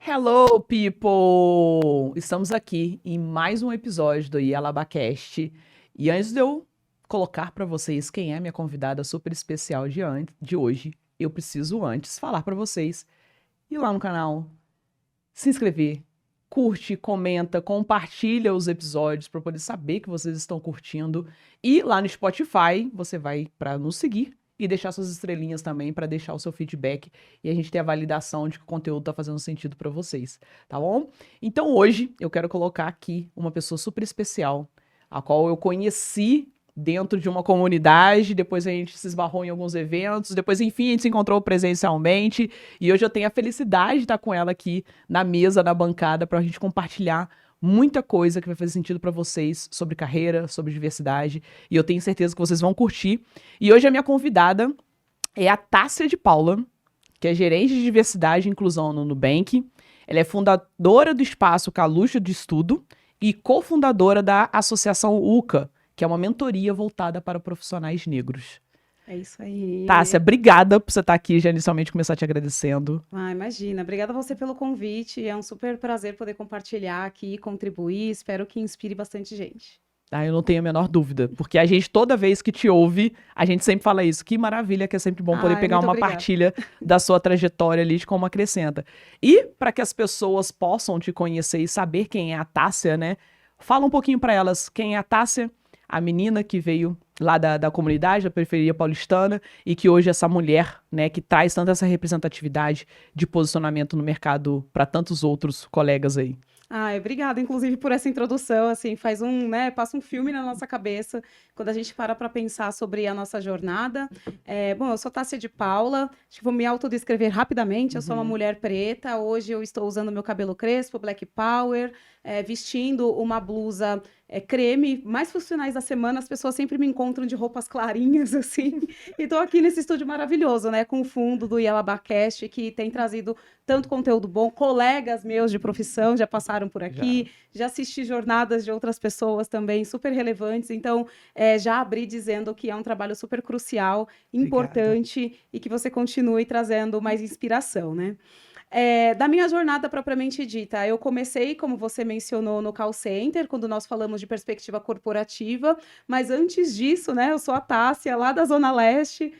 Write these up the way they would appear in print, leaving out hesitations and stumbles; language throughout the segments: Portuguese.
Hello, people! Estamos aqui em mais um episódio do Yalabacast. E antes de eu colocar para vocês quem é minha convidada super especial de hoje, eu preciso antes falar para vocês ir lá no canal, se inscrever, curte, comenta, compartilha os episódios para poder saber que vocês estão curtindo. E lá no Spotify, você vai para nos seguir e deixar suas estrelinhas também para deixar o seu feedback e a gente ter a validação de que o conteúdo tá fazendo sentido para vocês, tá bom? Então hoje eu quero colocar aqui uma pessoa super especial, a qual eu conheci dentro de uma comunidade, depois a gente se esbarrou em alguns eventos, depois enfim a gente se encontrou presencialmente e hoje eu tenho a felicidade de estar com ela aqui na mesa, na bancada, pra gente compartilhar muita coisa que vai fazer sentido pra vocês sobre carreira, sobre diversidade, e eu tenho certeza que vocês vão curtir. E hoje a minha convidada é a Tássia de Paula, que é gerente de diversidade e inclusão no Nubank. Ela é fundadora do Espaço Caluxo de Estudo e cofundadora da Associação UCA, que é uma mentoria voltada para profissionais negros. É isso aí. Tássia, obrigada por você estar aqui, já inicialmente começar te agradecendo. Ah, imagina. Obrigada a você pelo convite. É um super prazer poder compartilhar aqui, contribuir. Espero que inspire bastante gente. Ah, eu não tenho a menor dúvida, porque a gente, toda vez que te ouve, a gente sempre fala isso. Que maravilha, que é sempre bom poder pegar uma partilha da sua trajetória ali, de como acrescenta. E, para que as pessoas possam te conhecer e saber quem é a Tássia, né? Fala um pouquinho para elas quem é a Tássia, a menina que veio lá da comunidade, da periferia paulistana, e que hoje é essa mulher, né, que traz tanta essa representatividade de posicionamento no mercado para tantos outros colegas aí. Ah, obrigada, inclusive, por essa introdução, assim, passa um filme na nossa cabeça, quando a gente para pensar sobre a nossa jornada. Bom, eu sou Tássia de Paula, acho que vou me autodescrever rapidamente, eu sou uma mulher preta, hoje eu estou usando meu cabelo crespo, Black Power, vestindo uma blusa creme, mais funcionais da semana, as pessoas sempre me encontram de roupas clarinhas, assim, e tô aqui nesse estúdio maravilhoso, né, com o fundo do Yalabacast, que tem trazido tanto conteúdo bom, colegas meus de profissão já passaram por aqui, já assisti jornadas de outras pessoas também super relevantes, então já abri dizendo que é um trabalho super crucial, importante, obrigado. E que você continue trazendo mais inspiração, né? Da minha jornada propriamente dita, eu comecei, como você mencionou, no call center, quando nós falamos de perspectiva corporativa, mas antes disso, né, eu sou a Tássia, lá da Zona Leste,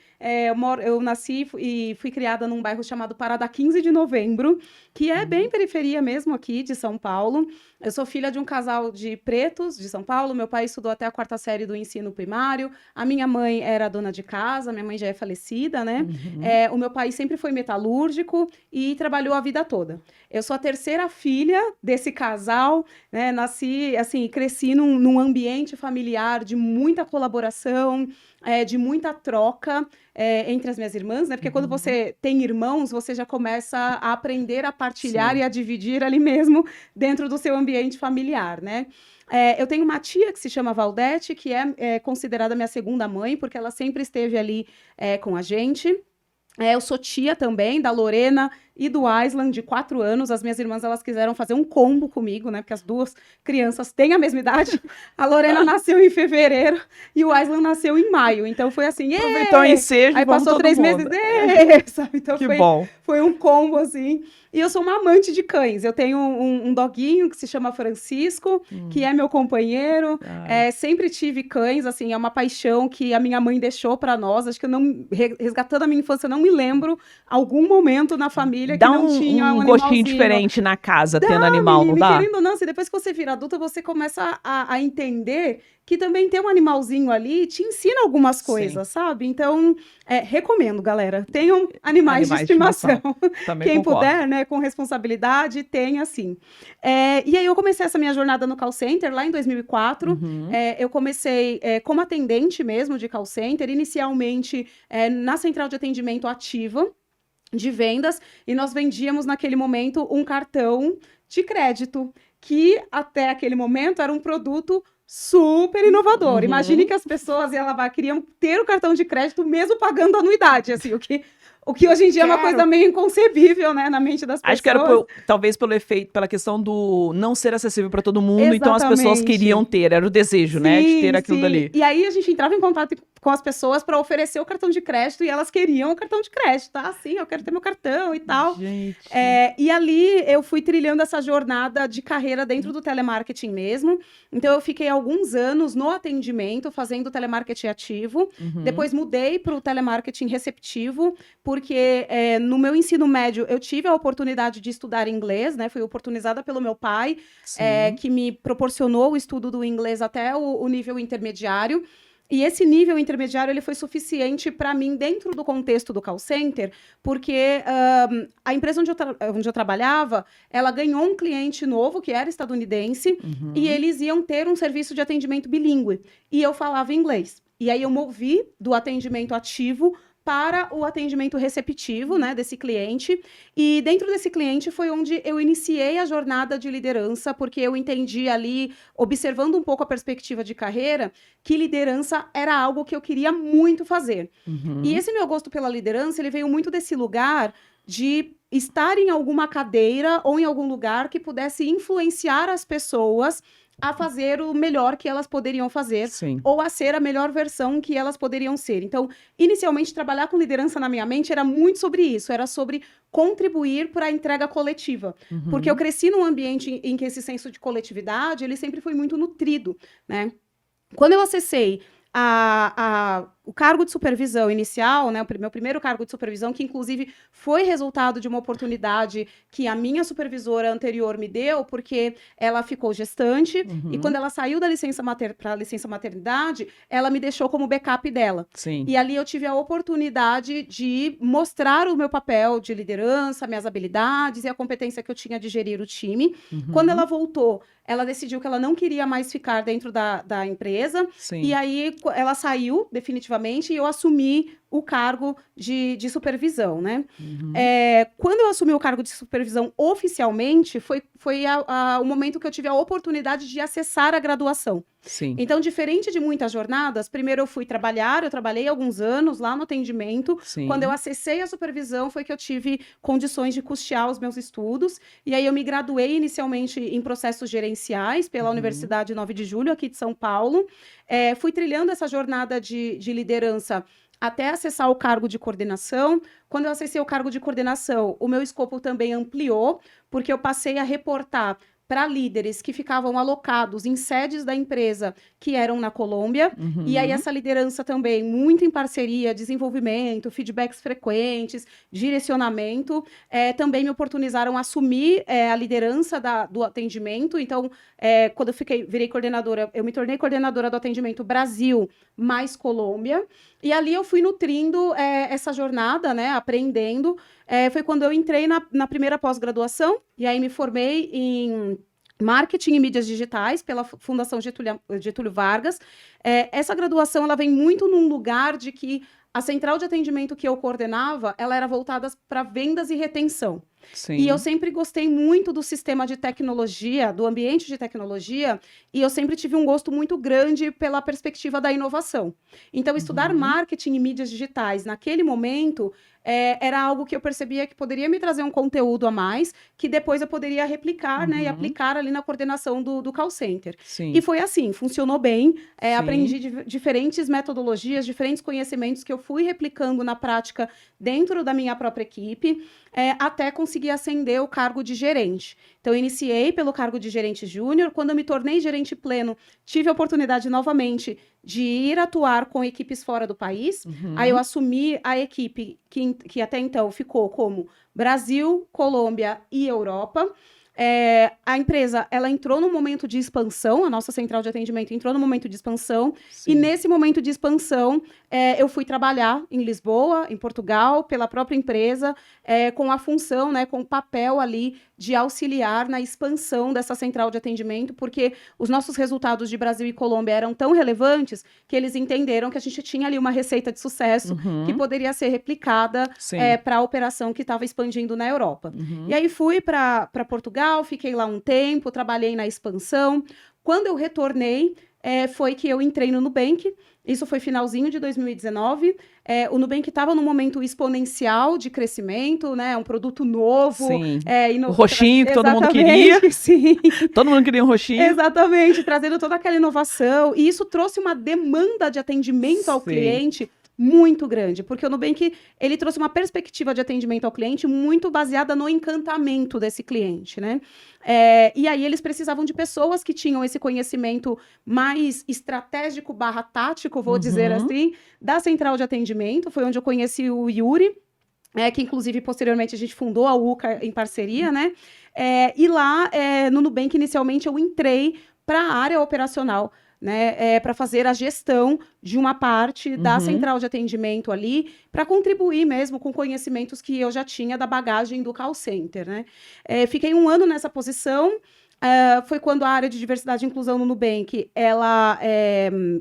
eu nasci e fui criada num bairro chamado Parada 15 de Novembro, que é bem periferia mesmo aqui de São Paulo. Eu sou filha de um casal de pretos de São Paulo, meu pai estudou até a 4ª série do ensino primário, a minha mãe era dona de casa, minha mãe já é falecida, né? O meu pai sempre foi metalúrgico e trabalhou a vida toda. Eu sou a 3ª filha desse casal, né? Nasci, assim, cresci num ambiente familiar de muita colaboração, de muita troca entre as minhas irmãs, né? Porque quando você tem irmãos, você já começa a aprender a partilhar e a dividir ali mesmo dentro do seu ambiente familiar, né? Eu tenho uma tia que se chama Valdete, que é considerada minha segunda mãe, porque ela sempre esteve ali com a gente. Eu sou tia também da Lorena e do Aislan, de 4 anos. As minhas irmãs, elas quiseram fazer um combo comigo, né? Porque as duas crianças têm a mesma idade. A Lorena nasceu em fevereiro e o Aislan nasceu em maio. Então foi assim, aproveitou o ensejo, aí passou 3 meses, sabe? Então foi um combo, assim. E eu sou uma amante de cães. Eu tenho um doguinho que se chama Francisco, que é meu companheiro. Sempre tive cães, assim, é uma paixão que a minha mãe deixou para nós. Acho que eu não, resgatando a minha infância, não me lembro algum momento na família que não tinha um gostinho diferente na casa, tendo animal, menina, não dá? Querendo ou não, assim, depois que você vira adulta, você começa a entender que também ter um animalzinho ali te ensina algumas coisas, sabe? Então, recomendo, galera. Tenham animais de estimação. Quem puder, né, com responsabilidade, tenha sim. E aí eu comecei essa minha jornada no call center lá em 2004. Eu comecei como atendente mesmo de call center, inicialmente na central de atendimento ativa de vendas, e nós vendíamos naquele momento um cartão de crédito, que até aquele momento era um produto super inovador. Imagine que as pessoas queriam ter o cartão de crédito mesmo pagando anuidade, assim, o que hoje em dia é uma coisa meio inconcebível, né, na mente das pessoas. Acho que era talvez pelo efeito, pela questão do não ser acessível para todo mundo, exatamente. Então as pessoas queriam ter, era o desejo, sim, né, de ter aquilo dali. E aí a gente entrava em contato com as pessoas para oferecer o cartão de crédito e elas queriam o cartão de crédito, tá? Sim, eu quero ter meu cartão e tal. Gente. E ali eu fui trilhando essa jornada de carreira dentro do telemarketing mesmo. Então eu fiquei alguns anos no atendimento, fazendo telemarketing ativo. Depois mudei para o telemarketing receptivo, porque no meu ensino médio eu tive a oportunidade de estudar inglês, né? Fui oportunizada pelo meu pai, que me proporcionou o estudo do inglês até o nível intermediário. E esse nível intermediário ele foi suficiente para mim dentro do contexto do call center, porque a empresa onde eu trabalhava, ela ganhou um cliente novo, que era estadunidense, e eles iam ter um serviço de atendimento bilíngue. E eu falava inglês. E aí eu movi do atendimento ativo para o atendimento receptivo, né, desse cliente. E dentro desse cliente foi onde eu iniciei a jornada de liderança, porque eu entendi ali, observando um pouco a perspectiva de carreira, que liderança era algo que eu queria muito fazer. E esse meu gosto pela liderança, ele veio muito desse lugar de estar em alguma cadeira ou em algum lugar que pudesse influenciar as pessoas a fazer o melhor que elas poderiam fazer, Sim. ou a ser a melhor versão que elas poderiam ser. Então, inicialmente, trabalhar com liderança na minha mente era muito sobre isso, era sobre contribuir para a entrega coletiva. Porque eu cresci num ambiente em que esse senso de coletividade, ele sempre foi muito nutrido, né? Quando eu acessei o cargo de supervisão inicial, né, o meu primeiro cargo de supervisão, que inclusive foi resultado de uma oportunidade que a minha supervisora anterior me deu, porque ela ficou gestante, e quando ela saiu da licença para a licença maternidade, ela me deixou como backup dela. Sim. E ali eu tive a oportunidade de mostrar o meu papel de liderança, minhas habilidades e a competência que eu tinha de gerir o time. Quando ela voltou, ela decidiu que ela não queria mais ficar dentro da empresa. Sim. E aí ela saiu definitivamente e eu assumi o cargo de supervisão, né? Quando eu assumi o cargo de supervisão oficialmente, foi o momento que eu tive a oportunidade de acessar a graduação. Sim. Então, diferente de muitas jornadas, primeiro eu trabalhei alguns anos lá no atendimento. Sim. Quando eu acessei a supervisão, foi que eu tive condições de custear os meus estudos. E aí eu me graduei inicialmente em processos gerenciais pela Universidade 9 de Julho, aqui de São Paulo. Fui trilhando essa jornada de liderança até acessar o cargo de coordenação. Quando eu acessei o cargo de coordenação, o meu escopo também ampliou, porque eu passei a reportar para líderes que ficavam alocados em sedes da empresa que eram na Colômbia. E aí essa liderança também, muito em parceria, desenvolvimento, feedbacks frequentes, direcionamento, também me oportunizaram a assumir a liderança do atendimento. Então, quando eu virei coordenadora, eu me tornei coordenadora do atendimento Brasil mais Colômbia. E ali eu fui nutrindo essa jornada, né, aprendendo. Foi quando eu entrei na primeira pós-graduação, e aí me formei em Marketing e Mídias Digitais pela Fundação Getúlio Vargas. Essa graduação ela vem muito num lugar de que a central de atendimento que eu coordenava, ela era voltada para vendas e retenção. Sim. E eu sempre gostei muito do sistema de tecnologia, do ambiente de tecnologia, e eu sempre tive um gosto muito grande pela perspectiva da inovação. Então, estudar marketing e mídias digitais naquele momento era algo que eu percebia que poderia me trazer um conteúdo a mais, que depois eu poderia replicar, né, e aplicar ali na coordenação do call center. Sim. E foi assim, funcionou bem. Aprendi diferentes metodologias, diferentes conhecimentos que eu fui replicando na prática dentro da minha própria equipe, até conseguir ascender o cargo de gerente. Então, eu iniciei pelo cargo de gerente júnior. Quando eu me tornei gerente pleno, tive a oportunidade novamente de ir atuar com equipes fora do país. Aí eu assumi a equipe que até então ficou como Brasil, Colômbia e Europa. A empresa, ela entrou num momento de expansão, a nossa central de atendimento entrou num momento de expansão, Sim. e nesse momento de expansão, eu fui trabalhar em Lisboa, em Portugal, pela própria empresa, com a função, né, com o papel ali de auxiliar na expansão dessa central de atendimento, porque os nossos resultados de Brasil e Colômbia eram tão relevantes que eles entenderam que a gente tinha ali uma receita de sucesso que poderia ser replicada para a operação que estava expandindo na Europa. E aí fui para Portugal, fiquei lá um tempo, trabalhei na expansão. Quando eu retornei, foi que eu entrei no Nubank. Isso foi finalzinho de 2019. O Nubank estava num momento exponencial de crescimento, né? Um produto novo. Sim. O roxinho que todo mundo queria. Sim. Todo mundo queria um roxinho. Exatamente, trazendo toda aquela inovação. E isso trouxe uma demanda de atendimento ao cliente muito grande, porque o Nubank, ele trouxe uma perspectiva de atendimento ao cliente muito baseada no encantamento desse cliente, né? E aí eles precisavam de pessoas que tinham esse conhecimento mais estratégico / tático, vou dizer assim, da central de atendimento. Foi onde eu conheci o Yuri, que inclusive posteriormente a gente fundou a UCA em parceria, né? E lá no Nubank, inicialmente, eu entrei para a área operacional, né, para fazer a gestão de uma parte da central de atendimento ali, para contribuir mesmo com conhecimentos que eu já tinha da bagagem do call center, né? Fiquei 1 ano nessa posição. Foi quando a área de diversidade e inclusão no Nubank, ela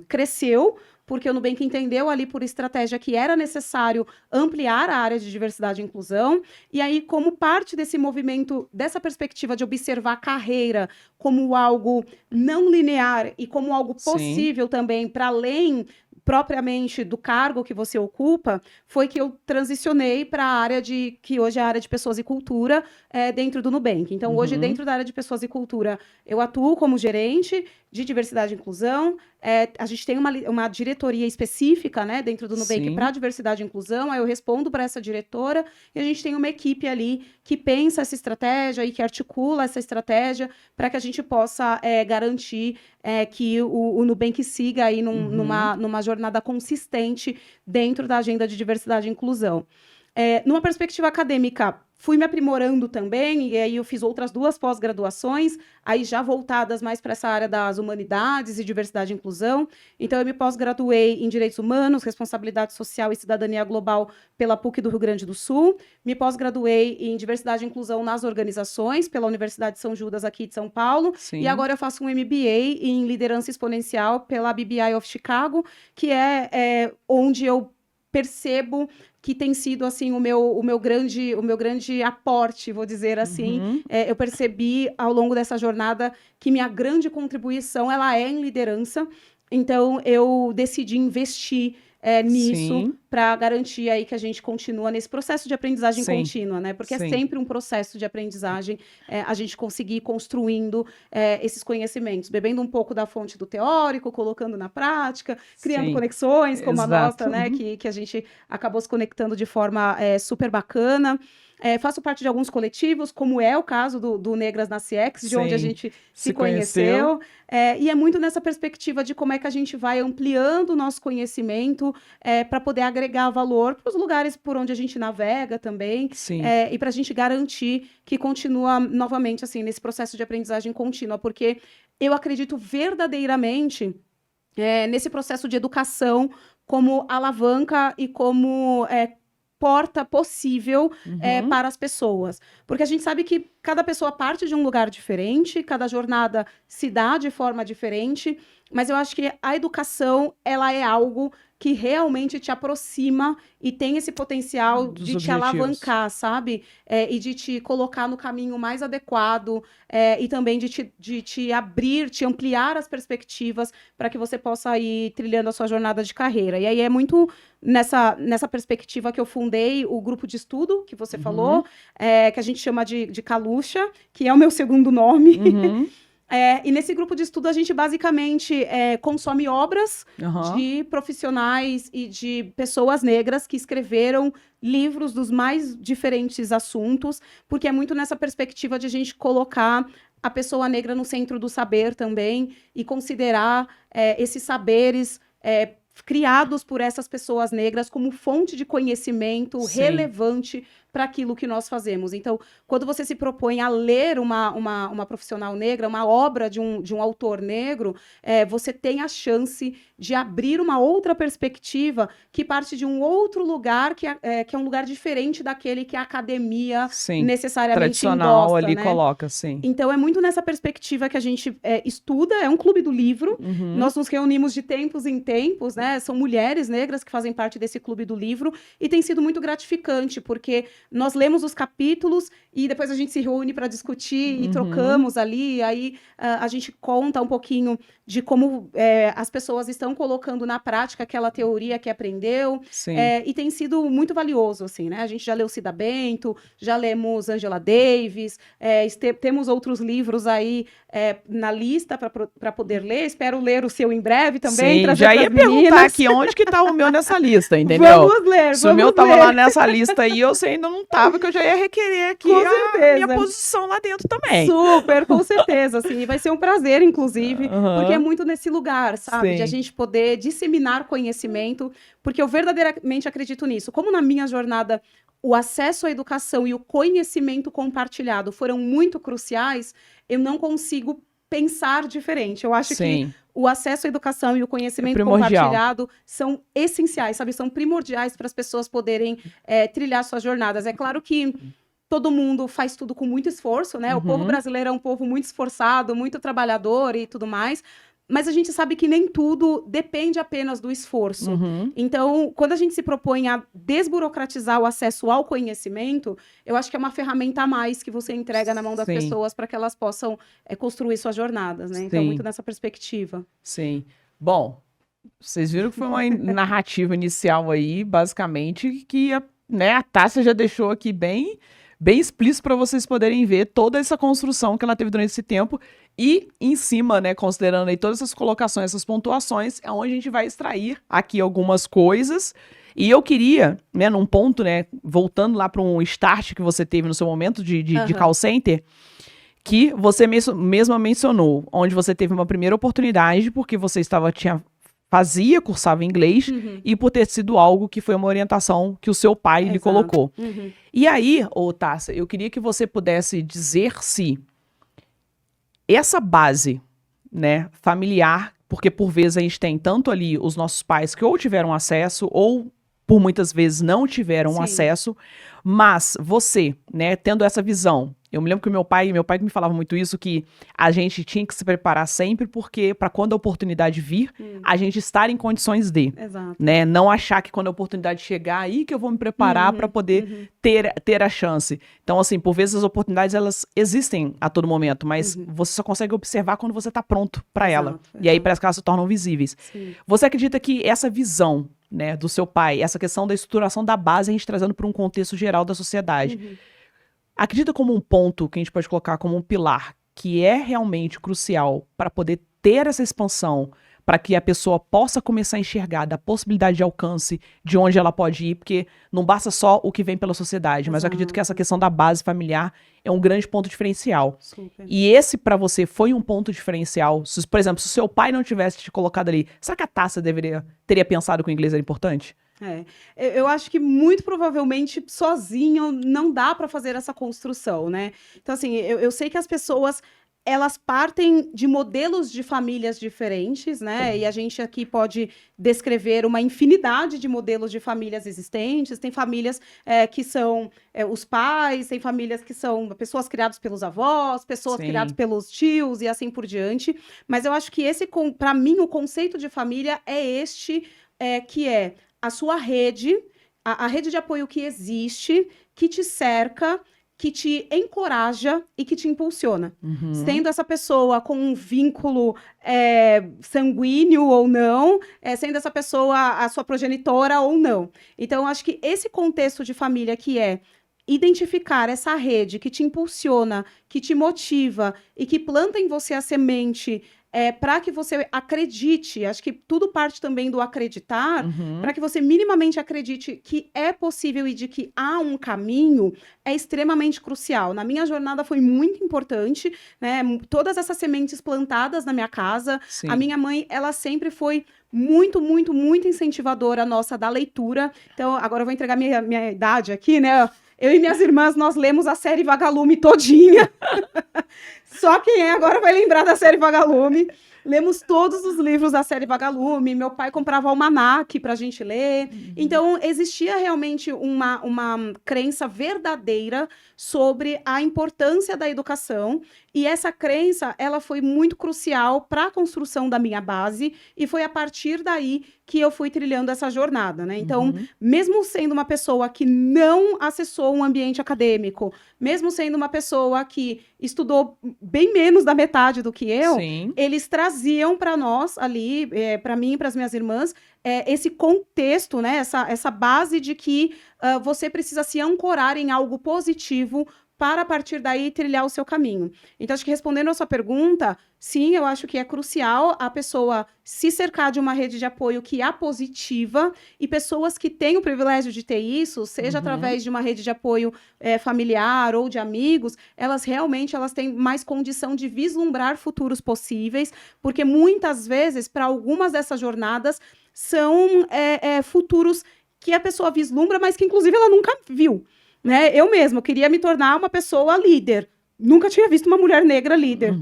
cresceu, porque o Nubank entendeu ali por estratégia que era necessário ampliar a área de diversidade e inclusão. E aí, como parte desse movimento, dessa perspectiva de observar a carreira como algo não linear e como algo possível também, para além propriamente do cargo que você ocupa, foi que eu transicionei para a área que hoje é a área de pessoas e cultura dentro do Nubank. Então, hoje, dentro da área de pessoas e cultura, eu atuo como gerente de diversidade e inclusão. A gente tem uma diretoria específica, né, dentro do Nubank para diversidade e inclusão. Aí eu respondo para essa diretora e a gente tem uma equipe ali que pensa essa estratégia e que articula essa estratégia para que a gente possa garantir que o Nubank siga aí numa jornada consistente dentro da agenda de diversidade e inclusão. Numa perspectiva acadêmica, fui me aprimorando também, e aí eu fiz outras 2 pós-graduações, aí já voltadas mais para essa área das humanidades e diversidade e inclusão. Então, eu me pós-graduei em Direitos Humanos, Responsabilidade Social e Cidadania Global pela PUC do Rio Grande do Sul. Me pós-graduei em Diversidade e Inclusão nas Organizações, pela Universidade de São Judas, aqui de São Paulo. Sim. E agora eu faço um MBA em Liderança Exponencial pela BBI of Chicago, que é onde eu percebo que tem sido assim o meu grande aporte, vou dizer assim. Eu percebi ao longo dessa jornada que minha grande contribuição ela é em liderança. Então eu decidi investir nisso para garantir aí que a gente continua nesse processo de aprendizagem contínua, né? Porque é sempre um processo de aprendizagem, a gente conseguir ir construindo esses conhecimentos, bebendo um pouco da fonte do teórico, colocando na prática, criando conexões como a nossa, né? Que a gente acabou se conectando de forma super bacana. Faço parte de alguns coletivos, como é o caso do Negras na CX, de onde a gente se conheceu. E é muito nessa perspectiva de como é que a gente vai ampliando o nosso conhecimento para poder agregar valor para os lugares por onde a gente navega também. E para a gente garantir que continua novamente assim, nesse processo de aprendizagem contínua, porque eu acredito verdadeiramente nesse processo de educação como alavanca e como porta possível para as pessoas. Porque a gente sabe que cada pessoa parte de um lugar diferente, cada jornada se dá de forma diferente, mas eu acho que a educação, ela é algo que realmente te aproxima e tem esse potencial de te alavancar, sabe? E de te colocar no caminho mais adequado e também de te abrir, te ampliar as perspectivas para que você possa ir trilhando a sua jornada de carreira. E aí é muito nessa perspectiva que eu fundei o grupo de estudo que você falou, que a gente chama de Caluxa, que é o meu segundo nome. E nesse grupo de estudo a gente basicamente consome obras de profissionais e de pessoas negras que escreveram livros dos mais diferentes assuntos, porque é muito nessa perspectiva de a gente colocar a pessoa negra no centro do saber também e considerar esses saberes criados por essas pessoas negras como fonte de conhecimento relevante para aquilo que nós fazemos. Então, quando você se propõe a ler uma profissional negra, uma obra de um autor negro, você tem a chance de abrir uma outra perspectiva que parte de um outro lugar, que é um lugar diferente daquele que a academia necessariamente tradicional endossa, ali né? coloca, Então, é muito nessa perspectiva que a gente estuda, é um clube do livro, nós nos reunimos de tempos em tempos, né? São mulheres negras que fazem parte desse clube do livro, e tem sido muito gratificante, porque nós lemos os capítulos e depois a gente se reúne para discutir e trocamos ali, aí a gente conta um pouquinho de como as pessoas estão colocando na prática aquela teoria que aprendeu, e tem sido muito valioso, assim, né? A gente já leu Cida Bento, já lemos Angela Davis, temos outros livros aí na lista para poder ler, espero ler o seu em breve também. Sim, já ia perguntar aqui onde que tá o meu nessa lista, entendeu? Vamos ler, Se o meu tava lá nessa lista aí, eu sei ainda não tava, que eu já ia requerer aqui a minha posição lá dentro também. Super, com certeza, assim, e vai ser um prazer, inclusive, porque é muito nesse lugar, sabe, de a gente poder disseminar conhecimento, porque eu verdadeiramente acredito nisso. Como na minha jornada o acesso à educação e o conhecimento compartilhado foram muito cruciais, eu não consigo pensar diferente. Eu acho que o acesso à educação e o conhecimento compartilhado são essenciais, sabe? São primordiais para as pessoas poderem trilhar suas jornadas. É claro que todo mundo faz tudo com muito esforço, né? O povo brasileiro é um povo muito esforçado, muito trabalhador e tudo mais. Mas a gente sabe que nem tudo depende apenas do esforço. Então, quando a gente se propõe a desburocratizar o acesso ao conhecimento, eu acho que é uma ferramenta a mais que você entrega na mão das pessoas para que elas possam construir suas jornadas, né? Então, muito nessa perspectiva. Sim. Bom, vocês viram que foi uma narrativa inicial aí, basicamente, que a Tássia já deixou aqui bem explícito para vocês poderem ver toda essa construção que ela teve durante esse tempo. E em cima, né, considerando aí todas essas colocações, essas pontuações, é onde a gente vai extrair aqui algumas coisas. E eu queria, né, num ponto, né, voltando lá para um start que você teve no seu momento de call center, que você mesma mencionou, onde você teve uma primeira oportunidade, porque você cursava inglês, e por ter sido algo que foi uma orientação que o seu pai lhe colocou. E aí, Tássia, eu queria que você pudesse dizer se essa base, né, familiar, porque por vezes a gente tem tanto ali os nossos pais que ou tiveram acesso ou por muitas vezes não tiveram acesso, mas você, né, tendo essa visão, eu me lembro que meu pai me falava muito isso, que a gente tinha que se preparar sempre, porque para quando a oportunidade vir, a gente estar em condições de, né, não achar que quando a oportunidade chegar, aí que eu vou me preparar para poder ter a chance. Então, assim, por vezes as oportunidades, elas existem a todo momento, mas você só consegue observar quando você está pronto para ela. E aí parece que elas se tornam visíveis. Você acredita que essa visão, né, do seu pai, essa questão da estruturação da base, a gente trazendo para um contexto geral da sociedade, acredita como um ponto que a gente pode colocar como um pilar que é realmente crucial para poder ter essa expansão, para que a pessoa possa começar a enxergar da possibilidade de alcance de onde ela pode ir, porque não basta só o que vem pela sociedade, mas eu acredito que essa questão da base familiar é um grande ponto diferencial. E esse, para você, foi um ponto diferencial? Por exemplo, se o seu pai não tivesse te colocado ali, será que a Tássia teria pensado que o inglês era importante? Eu acho que muito provavelmente sozinho não dá para fazer essa construção, né? Então, assim, eu sei que as pessoas elas partem de modelos de famílias diferentes, né? E a gente aqui pode descrever uma infinidade de modelos de famílias existentes. Tem famílias que são os pais, tem famílias que são pessoas criadas pelos avós, pessoas criadas pelos tios e assim por diante. Mas eu acho que para mim, o conceito de família é este, que é a sua rede, a rede de apoio que existe, que te cerca, que te encoraja e que te impulsiona. Sendo essa pessoa com um vínculo sanguíneo ou não, sendo essa pessoa a sua progenitora ou não. Então, acho que esse contexto de família que é identificar essa rede que te impulsiona, que te motiva e que planta em você a semente para que você acredite, acho que tudo parte também do acreditar, para que você minimamente acredite que é possível e de que há um caminho, é extremamente crucial. Na minha jornada foi muito importante, né? Todas essas sementes plantadas na minha casa, a minha mãe, ela sempre foi muito, muito, muito incentivadora nossa da leitura. Então, agora eu vou entregar minha idade aqui, né? Eu e minhas irmãs, nós lemos a série Vagalume todinha. Só quem agora vai lembrar da série Vagalume. Lemos todos os livros da série Vagalume. Meu pai comprava almanaque para a gente ler. Então, existia realmente uma crença verdadeira sobre a importância da educação. E essa crença, ela foi muito crucial para a construção da minha base. E foi a partir daí que eu fui trilhando essa jornada, né? Então, mesmo sendo uma pessoa que não acessou um ambiente acadêmico, mesmo sendo uma pessoa que estudou bem menos da metade do que eu, Sim. eles traziam para nós ali, para mim e para as minhas irmãs, esse contexto, né? Essa base de que você precisa se ancorar em algo positivo para, a partir daí, trilhar o seu caminho. Então, acho que respondendo a sua pergunta, sim, eu acho que é crucial a pessoa se cercar de uma rede de apoio que é positiva, e pessoas que têm o privilégio de ter isso, seja através de uma rede de apoio familiar ou de amigos, elas têm mais condição de vislumbrar futuros possíveis, porque muitas vezes, para algumas dessas jornadas, são futuros que a pessoa vislumbra, mas que, inclusive, ela nunca viu. Né? Eu mesma queria me tornar uma pessoa líder. Nunca tinha visto uma mulher negra líder.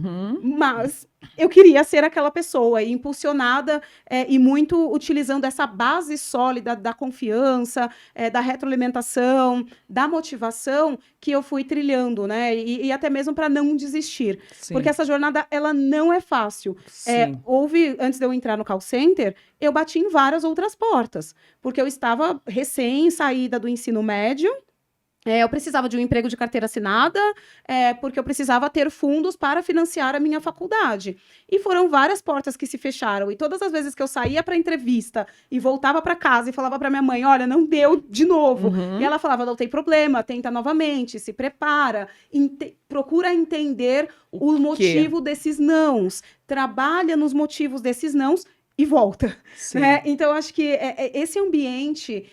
Mas eu queria ser aquela pessoa, e impulsionada e muito utilizando essa base sólida da confiança, da retroalimentação, da motivação que eu fui trilhando, né? E até mesmo para não desistir. Sim. Porque essa jornada, ela não é fácil. Antes de eu entrar no call center, eu bati em várias outras portas. Porque eu estava recém-saída do ensino médio. Eu precisava de um emprego de carteira assinada, porque eu precisava ter fundos para financiar a minha faculdade. E foram várias portas que se fecharam. E todas as vezes que eu saía para entrevista e voltava para casa e falava para minha mãe, olha, não deu de novo. E ela falava, não tem problema, tenta novamente, se prepara, procura entender o motivo desses nãos. Trabalha nos motivos desses nãos e volta. Né? Então, eu acho que esse ambiente...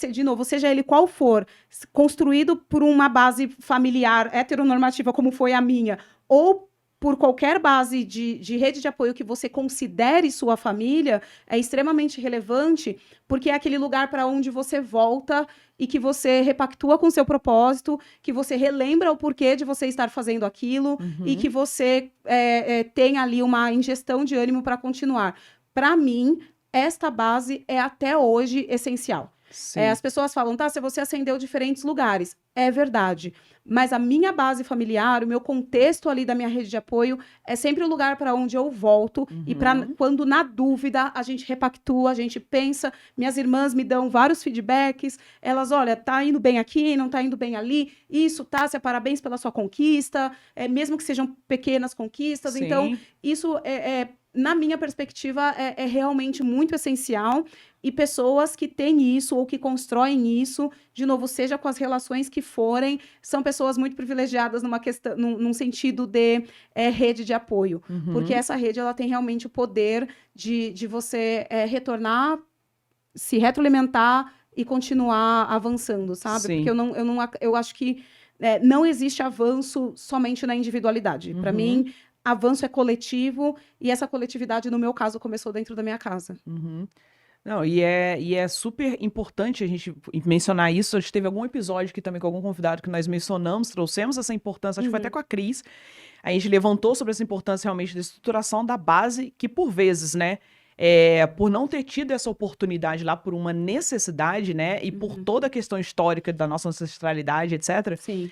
de novo, seja ele qual for, construído por uma base familiar heteronormativa, como foi a minha, ou por qualquer base de rede de apoio que você considere sua família, é extremamente relevante, porque é aquele lugar para onde você volta e que você repactua com o seu propósito, que você relembra o porquê de você estar fazendo aquilo, e que você tem ali uma ingestão de ânimo para continuar. Para mim, esta base é até hoje essencial. As pessoas falam, tá, se você acendeu diferentes lugares. É verdade. Mas a minha base familiar, o meu contexto ali da minha rede de apoio, é sempre o lugar para onde eu volto. E quando, na dúvida, a gente repactua, a gente pensa. Minhas irmãs me dão vários feedbacks. Elas, olha, tá indo bem aqui, não tá indo bem ali. Isso, Tássia, parabéns pela sua conquista. Mesmo que sejam pequenas conquistas. Sim. Então, isso na minha perspectiva, é realmente muito essencial. E pessoas que têm isso ou que constroem isso, de novo, seja com as relações que forem, são pessoas muito privilegiadas num sentido de rede de apoio. Porque essa rede, ela tem realmente o poder de você retornar, se retroalimentar e continuar avançando, sabe? Sim. Porque eu acho que não existe avanço somente na individualidade. Para mim, avanço é coletivo, e essa coletividade, no meu caso, começou dentro da minha casa. Não, e é super importante a gente mencionar isso. A gente teve algum episódio aqui também com algum convidado que nós mencionamos, trouxemos essa importância, acho que foi até com a Cris. A gente levantou sobre essa importância realmente da estruturação da base, que por vezes, né, por não ter tido essa oportunidade lá por uma necessidade, né, e por toda a questão histórica da nossa ancestralidade, etc., Sim.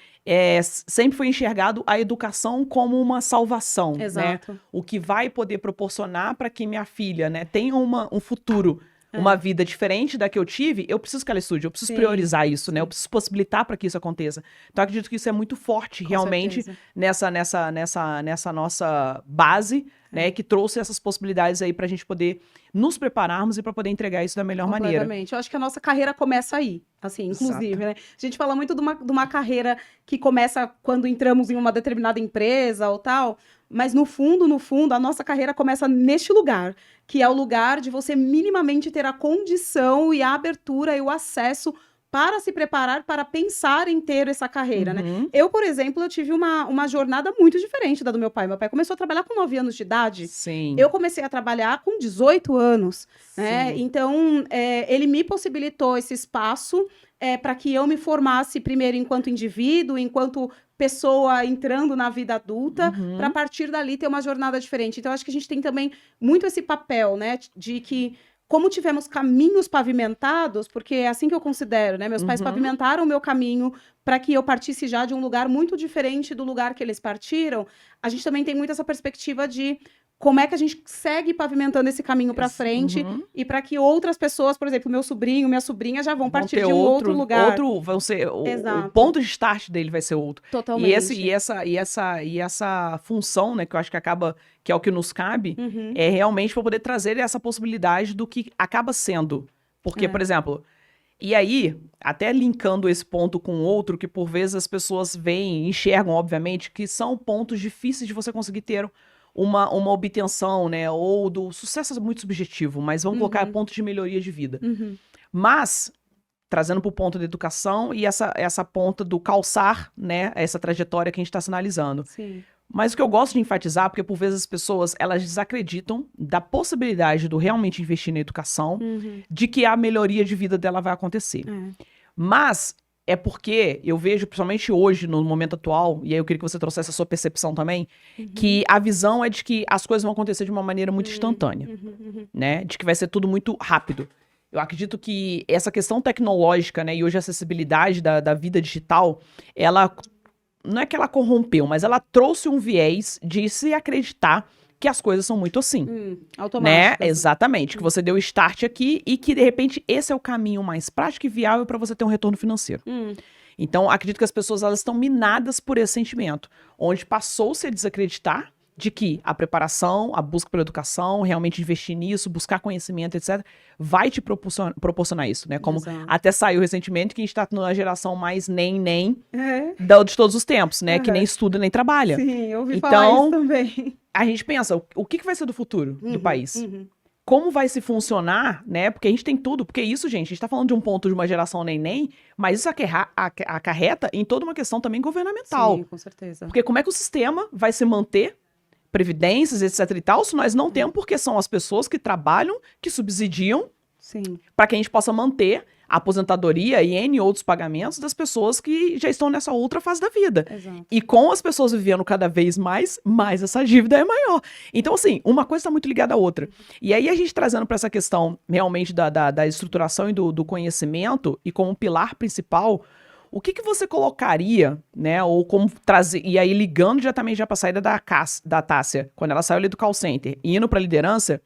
Sempre foi enxergado a educação como uma salvação, Exato. né? O que vai poder proporcionar para que minha filha, né, tenha um futuro, uma vida diferente da que eu tive, eu preciso que ela estude, eu preciso priorizar isso, né? Eu preciso possibilitar para que isso aconteça. Então, eu acredito que isso é muito forte, realmente, nessa nossa base, né? Que trouxe essas possibilidades aí para a gente poder nos prepararmos e para poder entregar isso da melhor maneira. Completamente. Eu acho que a nossa carreira começa aí, assim, inclusive, né? A gente fala muito de uma carreira que começa quando entramos em uma determinada empresa ou tal, mas no fundo, a nossa carreira começa neste lugar, que é o lugar de você minimamente ter a condição e a abertura e o acesso para se preparar, para pensar em ter essa carreira, né? Eu, por exemplo, eu tive uma jornada muito diferente da do meu pai. Meu pai começou a trabalhar com 9 anos de idade. Sim. Eu comecei a trabalhar com 18 anos, né? Então, ele me possibilitou esse espaço para que eu me formasse primeiro enquanto indivíduo, enquanto pessoa entrando na vida adulta, para a partir dali ter uma jornada diferente. Então, acho que a gente tem também muito esse papel, né? De que, como tivemos caminhos pavimentados, porque é assim que eu considero, né? Meus pais pavimentaram o meu caminho para que eu partisse já de um lugar muito diferente do lugar que eles partiram. A gente também tem muito essa perspectiva de como é que a gente segue pavimentando esse caminho para frente e para que outras pessoas, por exemplo, meu sobrinho, minha sobrinha já vão partir de um outro lugar. Vão ser, o ponto de start dele vai ser outro. Totalmente. E essa função, né, que eu acho que acaba, que é o que nos cabe, é realmente para poder trazer essa possibilidade do que acaba sendo. Porque, por exemplo, e aí, até linkando esse ponto com outro, que por vezes as pessoas veem, enxergam, obviamente, que são pontos difíceis de você conseguir ter uma obtenção, né? Ou do sucesso é muito subjetivo, mas vamos colocar pontos de melhoria de vida. Mas, trazendo para o ponto da educação e essa ponta do calçar, né? Essa trajetória que a gente está sinalizando. Sim. Mas o que eu gosto de enfatizar, porque por vezes as pessoas, elas desacreditam da possibilidade do realmente investir na educação, de que a melhoria de vida dela vai acontecer. Mas é porque eu vejo, principalmente hoje, no momento atual, e aí eu queria que você trouxesse a sua percepção também, que a visão é de que as coisas vão acontecer de uma maneira muito instantânea, né? De que vai ser tudo muito rápido. Eu acredito que essa questão tecnológica, né, e hoje a acessibilidade da vida digital, ela, não é que ela corrompeu, mas ela trouxe um viés de se acreditar que as coisas são muito assim, automáticas. né? Exatamente, que você deu start aqui e que, de repente, esse é o caminho mais prático e viável para você ter um retorno financeiro. Então, acredito que as pessoas, elas estão minadas por esse sentimento, onde passou-se a desacreditar de que a preparação, a busca pela educação, realmente investir nisso, buscar conhecimento, etc., vai te proporcionar isso, né? Como até saiu recentemente que a gente está numa geração mais nem de todos os tempos, né? Que nem estuda nem trabalha. Sim, eu ouvi falar isso também. A gente pensa, o que vai ser do futuro do país? Como vai se funcionar, né? Porque a gente tem tudo. Porque isso, gente, a gente tá falando de um ponto de uma geração nem, mas isso acarreta em toda uma questão também governamental. Sim, com certeza. Porque como é que o sistema vai se manter, previdências, etc e tal, se nós não temos, porque são as pessoas que trabalham, que subsidiam, para que a gente possa manter a aposentadoria e N outros pagamentos das pessoas que já estão nessa outra fase da vida. Exato. E com as pessoas vivendo cada vez mais essa dívida é maior. Então, assim, uma coisa está muito ligada à outra. E aí a gente trazendo para essa questão realmente da estruturação e do conhecimento, e como pilar principal, o que você colocaria, né, ou como trazer, e aí ligando já também para a saída da Tássia, quando ela saiu ali do call center, e indo para a liderança,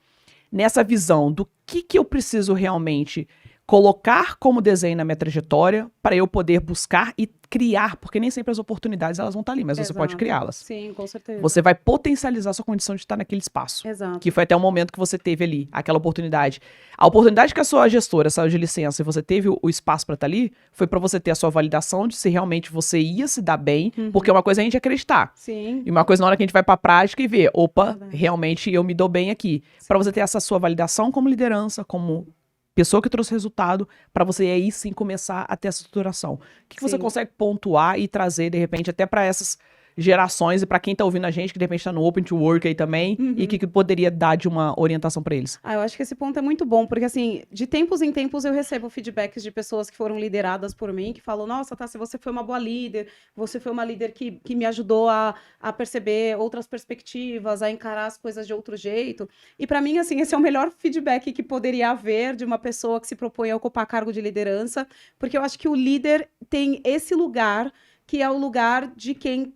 nessa visão do que eu preciso realmente colocar como desenho na minha trajetória para eu poder buscar e criar, porque nem sempre as oportunidades elas vão estar ali, mas você pode criá-las. Sim, com certeza. Você vai potencializar a sua condição de estar naquele espaço. Exato. Que foi até o momento que você teve ali, aquela oportunidade. A oportunidade que a sua gestora saiu de licença e você teve o espaço para estar ali, foi para você ter a sua validação de se realmente você ia se dar bem, porque uma coisa é a gente acreditar. Sim. E uma coisa na hora que a gente vai para a prática e ver, opa, realmente eu me dou bem aqui. Para você ter essa sua validação como liderança, como pessoa que trouxe resultado, para você aí sim começar a ter essa estruturação. O que você consegue pontuar e trazer, de repente, até para essas gerações e para quem tá ouvindo a gente, que de repente tá no Open to Work aí também, e que poderia dar de uma orientação para eles? Eu acho que esse ponto é muito bom, porque assim, de tempos em tempos eu recebo feedbacks de pessoas que foram lideradas por mim, que falam, nossa, Tássia, você foi uma boa líder, você foi uma líder que me ajudou a perceber outras perspectivas, a encarar as coisas de outro jeito. E para mim, assim, esse é o melhor feedback que poderia haver de uma pessoa que se propõe a ocupar cargo de liderança, porque eu acho que o líder tem esse lugar, que é o lugar de quem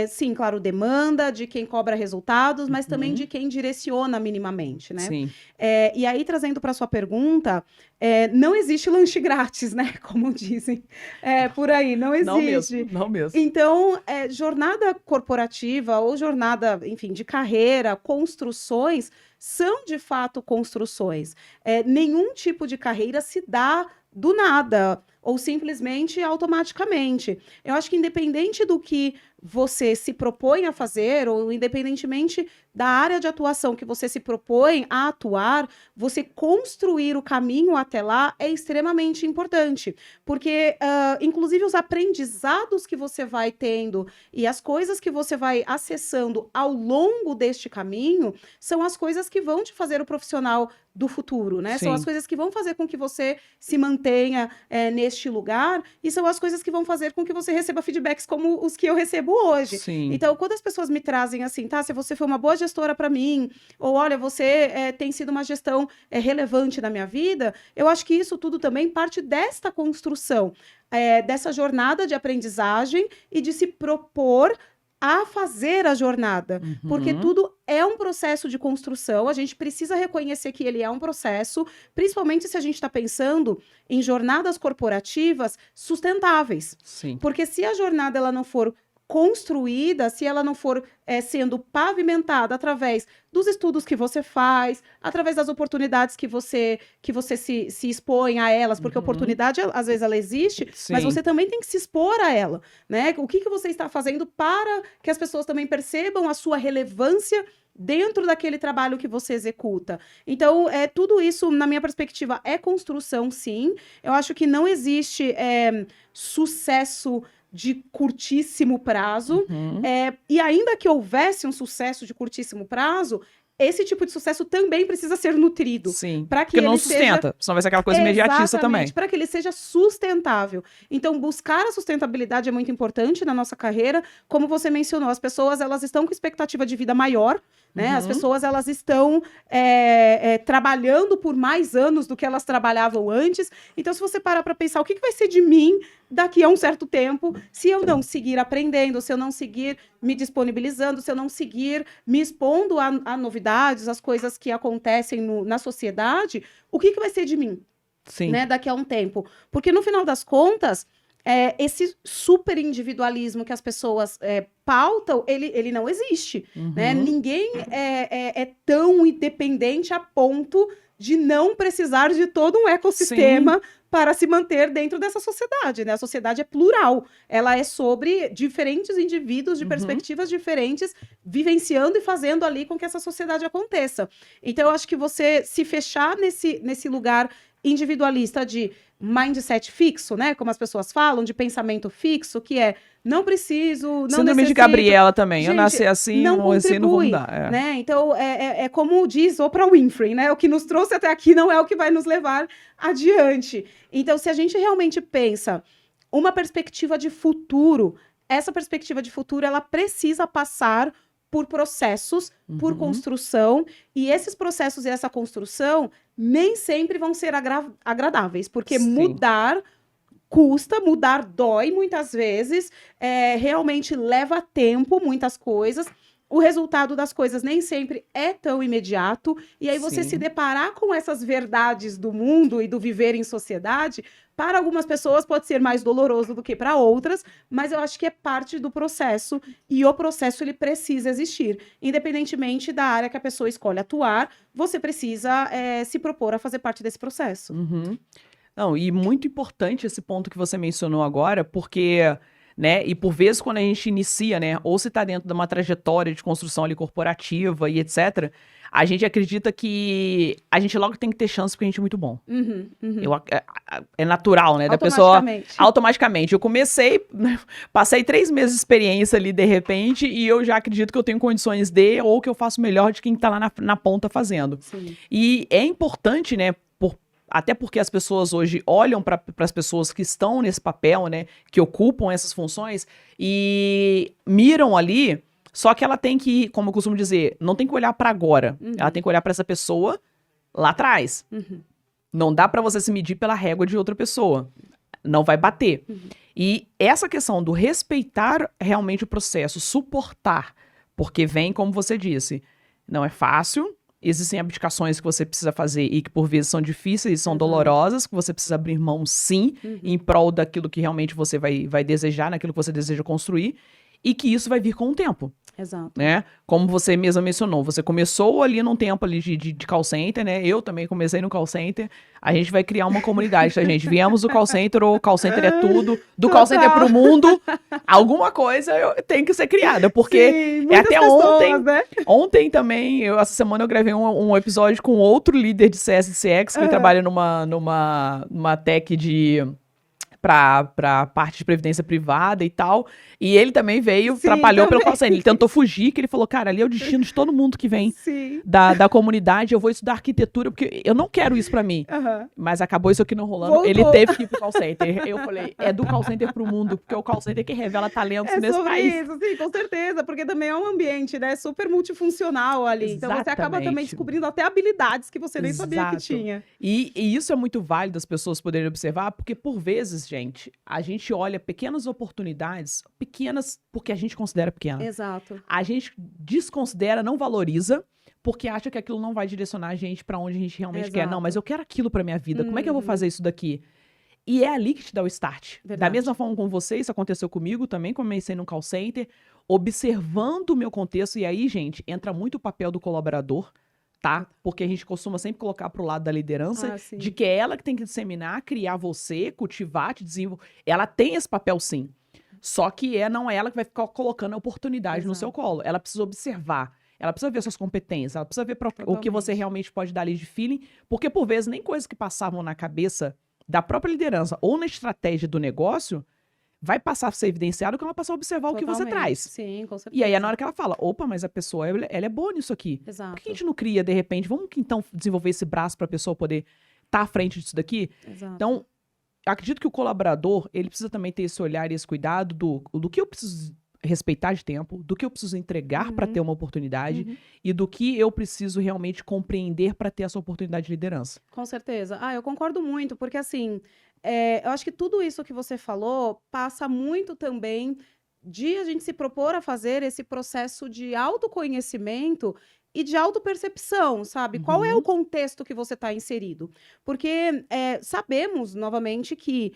sim, claro, demanda, de quem cobra resultados, mas também de quem direciona minimamente, né? Sim. E aí, trazendo para sua pergunta, não existe lanche grátis, né? Como dizem por aí, não existe. Não mesmo. Então, jornada corporativa ou jornada, enfim, de carreira, construções, são de fato construções. Nenhum tipo de carreira se dá do nada, ou simplesmente automaticamente. Eu acho que independente do que você se propõe a fazer, ou independentemente da área de atuação que você se propõe a atuar, você construir o caminho até lá é extremamente importante. Porque, inclusive, os aprendizados que você vai tendo e as coisas que você vai acessando ao longo deste caminho são as coisas que vão te fazer o profissional do futuro, né? Sim. São as coisas que vão fazer com que você se mantenha neste lugar, e são as coisas que vão fazer com que você receba feedbacks como os que eu recebo hoje. Sim. Então, quando as pessoas me trazem assim, tá, se você foi uma boa gestora para mim, ou olha, você tem sido uma gestão relevante na minha vida, eu acho que isso tudo também parte desta construção, dessa jornada de aprendizagem e de se propor a fazer a jornada, porque tudo é um processo de construção, a gente precisa reconhecer que ele é um processo, principalmente se a gente está pensando em jornadas corporativas sustentáveis. Sim. Porque se a jornada ela não for construída, se ela não for sendo pavimentada através dos estudos que você faz, através das oportunidades que você se expõe a elas, porque a oportunidade, às vezes, ela existe, mas Sim. você também tem que se expor a ela, né? O que você está fazendo para que as pessoas também percebam a sua relevância dentro daquele trabalho que você executa. Então, tudo isso, na minha perspectiva, é construção, sim. Eu acho que não existe sucesso de curtíssimo prazo. E ainda que houvesse um sucesso de curtíssimo prazo, esse tipo de sucesso também precisa ser nutrido. Sim. Para que Porque não ele sustenta, senão vai ser aquela coisa imediatista também. para que ele seja sustentável. Então, buscar a sustentabilidade é muito importante na nossa carreira. Como você mencionou, as pessoas elas estão com expectativa de vida maior, né? As pessoas elas estão trabalhando por mais anos do que elas trabalhavam antes. Então, se você parar para pensar, o que vai ser de mim daqui a um certo tempo, se eu não seguir aprendendo, se eu não seguir me disponibilizando, se eu não seguir me expondo a novidades, as coisas que acontecem na sociedade, o que vai ser de mim, Sim. né, daqui a um tempo? Porque, no final das contas, esse super individualismo que as pessoas pautam, ele não existe. Né? Ninguém é tão independente a ponto de não precisar de todo um ecossistema para se manter dentro dessa sociedade, né? A sociedade é plural, ela é sobre diferentes indivíduos de perspectivas diferentes, vivenciando e fazendo ali com que essa sociedade aconteça. Então, eu acho que você se fechar nesse lugar individualista de mindset fixo, né? Como as pessoas falam, de pensamento fixo, que é não preciso, não Síndrome necessito. de Gabriela também. Gente, eu nasci assim, não assim, não vou contribui, mudar. né? Então, como diz Oprah Winfrey, né? O que nos trouxe até aqui não é o que vai nos levar adiante. Então, se a gente realmente pensa uma perspectiva de futuro, essa perspectiva de futuro, ela precisa passar por processos, por construção, e esses processos e essa construção nem sempre vão ser agradáveis, porque mudar custa, mudar dói muitas vezes, realmente leva tempo, muitas coisas. O resultado das coisas nem sempre é tão imediato, e aí você se deparar com essas verdades do mundo e do viver em sociedade, para algumas pessoas pode ser mais doloroso do que para outras, mas eu acho que é parte do processo, e o processo ele precisa existir. Independentemente da área que a pessoa escolhe atuar, você precisa se propor a fazer parte desse processo. Não, e muito importante esse ponto que você mencionou agora, porque, né, e por vezes quando a gente inicia, né, ou se está dentro de uma trajetória de construção ali corporativa e etc., a gente acredita que a gente logo tem que ter chance porque a gente é muito bom. É natural, né, da pessoa automaticamente. Eu comecei, passei 3 meses de experiência ali de repente e eu já acredito que eu tenho condições de, ou que eu faço melhor de quem está lá na ponta fazendo. E é importante, né, até porque as pessoas hoje olham para as pessoas que estão nesse papel, né, que ocupam essas funções e miram ali, só que ela tem que, como eu costumo dizer, não tem que olhar para agora, ela tem que olhar para essa pessoa lá atrás. Não dá para você se medir pela régua de outra pessoa, não vai bater. E essa questão do respeitar realmente o processo, suportar, porque vem, como você disse, não é fácil. Existem abdicações que você precisa fazer e que por vezes são difíceis e são dolorosas, que você precisa abrir mão sim, em prol daquilo que realmente você vai desejar, naquilo que você deseja construir, e que isso vai vir com o tempo. Exato. Né? Como você mesma mencionou, você começou ali num tempo ali de call center, né? Eu também comecei no call center. A gente vai criar uma comunidade, tá, gente? Viemos do call center, ou call center é tudo, do call center pro mundo, alguma coisa tem que ser criada, porque até pessoas, ontem, né? Ontem também, essa semana eu gravei um episódio com outro líder de CS e CX, que trabalha numa tech pra parte de previdência privada e tal, e ele também veio, trabalhou pelo call center, ele tentou fugir, que ele falou, cara, ali é o destino de todo mundo que vem da comunidade, eu vou estudar arquitetura, porque eu não quero isso pra mim, mas acabou isso aqui não rolando, ele teve que ir pro call center, eu falei, é do call center pro mundo, porque é o call center que revela talentos nesse país. Isso, sim, com certeza, porque também é um ambiente, né, super multifuncional ali, então você acaba também descobrindo até habilidades que você nem sabia que tinha. E isso é muito válido as pessoas poderem observar, porque por vezes, gente, a gente olha pequenas oportunidades, pequenas porque a gente considera pequena. Exato. A gente desconsidera, não valoriza, porque acha que aquilo não vai direcionar a gente pra onde a gente realmente quer. Não, Exato. mas eu quero aquilo pra minha vida. Como é que eu vou Uhum. fazer isso daqui? E é ali que te dá o start. Da Verdade. mesma forma com você, isso aconteceu comigo também, comecei num call center, observando o meu contexto. E aí, gente, entra muito o papel do colaborador, tá? Porque a gente costuma sempre colocar pro lado da liderança, Ah, sim. de que é ela que tem que disseminar, criar você, cultivar, te desenvolver. Ela tem esse papel, sim. Só que não é ela que vai ficar colocando a oportunidade no seu Exato. colo. Ela precisa observar. Ela precisa ver suas competências, ela precisa ver o que você Totalmente. realmente pode dar ali de feeling, porque por vezes nem coisas que passavam na cabeça da própria liderança ou na estratégia do negócio vai passar a ser evidenciado quando ela passar a observar o que você Totalmente. traz. Sim, com certeza. E aí é na hora que ela fala, opa, mas a pessoa, ela é boa nisso aqui. Exato. Por que a gente não cria, de repente, vamos então desenvolver esse braço para a pessoa poder estar à frente disso daqui? Exato. Então, eu acredito que o colaborador, ele precisa também ter esse olhar e esse cuidado do que eu preciso respeitar de tempo, do que eu preciso entregar para ter uma oportunidade Uhum. e do que eu preciso realmente compreender para ter essa oportunidade de liderança. Com certeza. Eu concordo muito, porque assim, eu acho que tudo isso que você falou passa muito também de a gente se propor a fazer esse processo de autoconhecimento e de autopercepção, sabe? Qual é o Uhum. contexto que você está inserido? Porque sabemos, novamente, que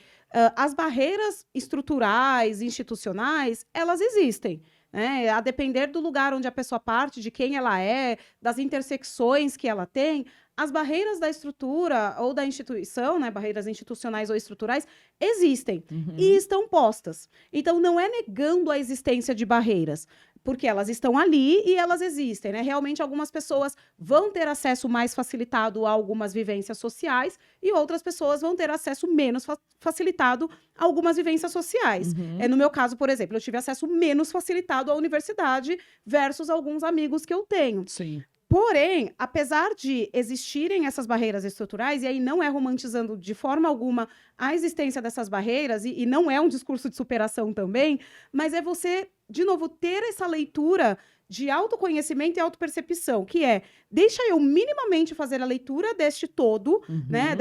as barreiras estruturais, institucionais, elas existem. Né? A depender do lugar onde a pessoa parte, de quem ela é, das intersecções que ela tem, as barreiras da estrutura ou da instituição, né, barreiras institucionais ou estruturais, existem Uhum. e estão postas. Então, não é negando a existência de barreiras, porque elas estão ali e elas existem, né? Realmente, algumas pessoas vão ter acesso mais facilitado a algumas vivências sociais e outras pessoas vão ter acesso menos facilitado a algumas vivências sociais. Uhum. No meu caso, por exemplo, eu tive acesso menos facilitado à universidade versus alguns amigos que eu tenho. Sim. Porém, apesar de existirem essas barreiras estruturais, e aí não é romantizando de forma alguma a existência dessas barreiras, e não é um discurso de superação também, mas é você, de novo, ter essa leitura de autoconhecimento e autopercepção, que é, deixa eu minimamente fazer a leitura deste todo, né,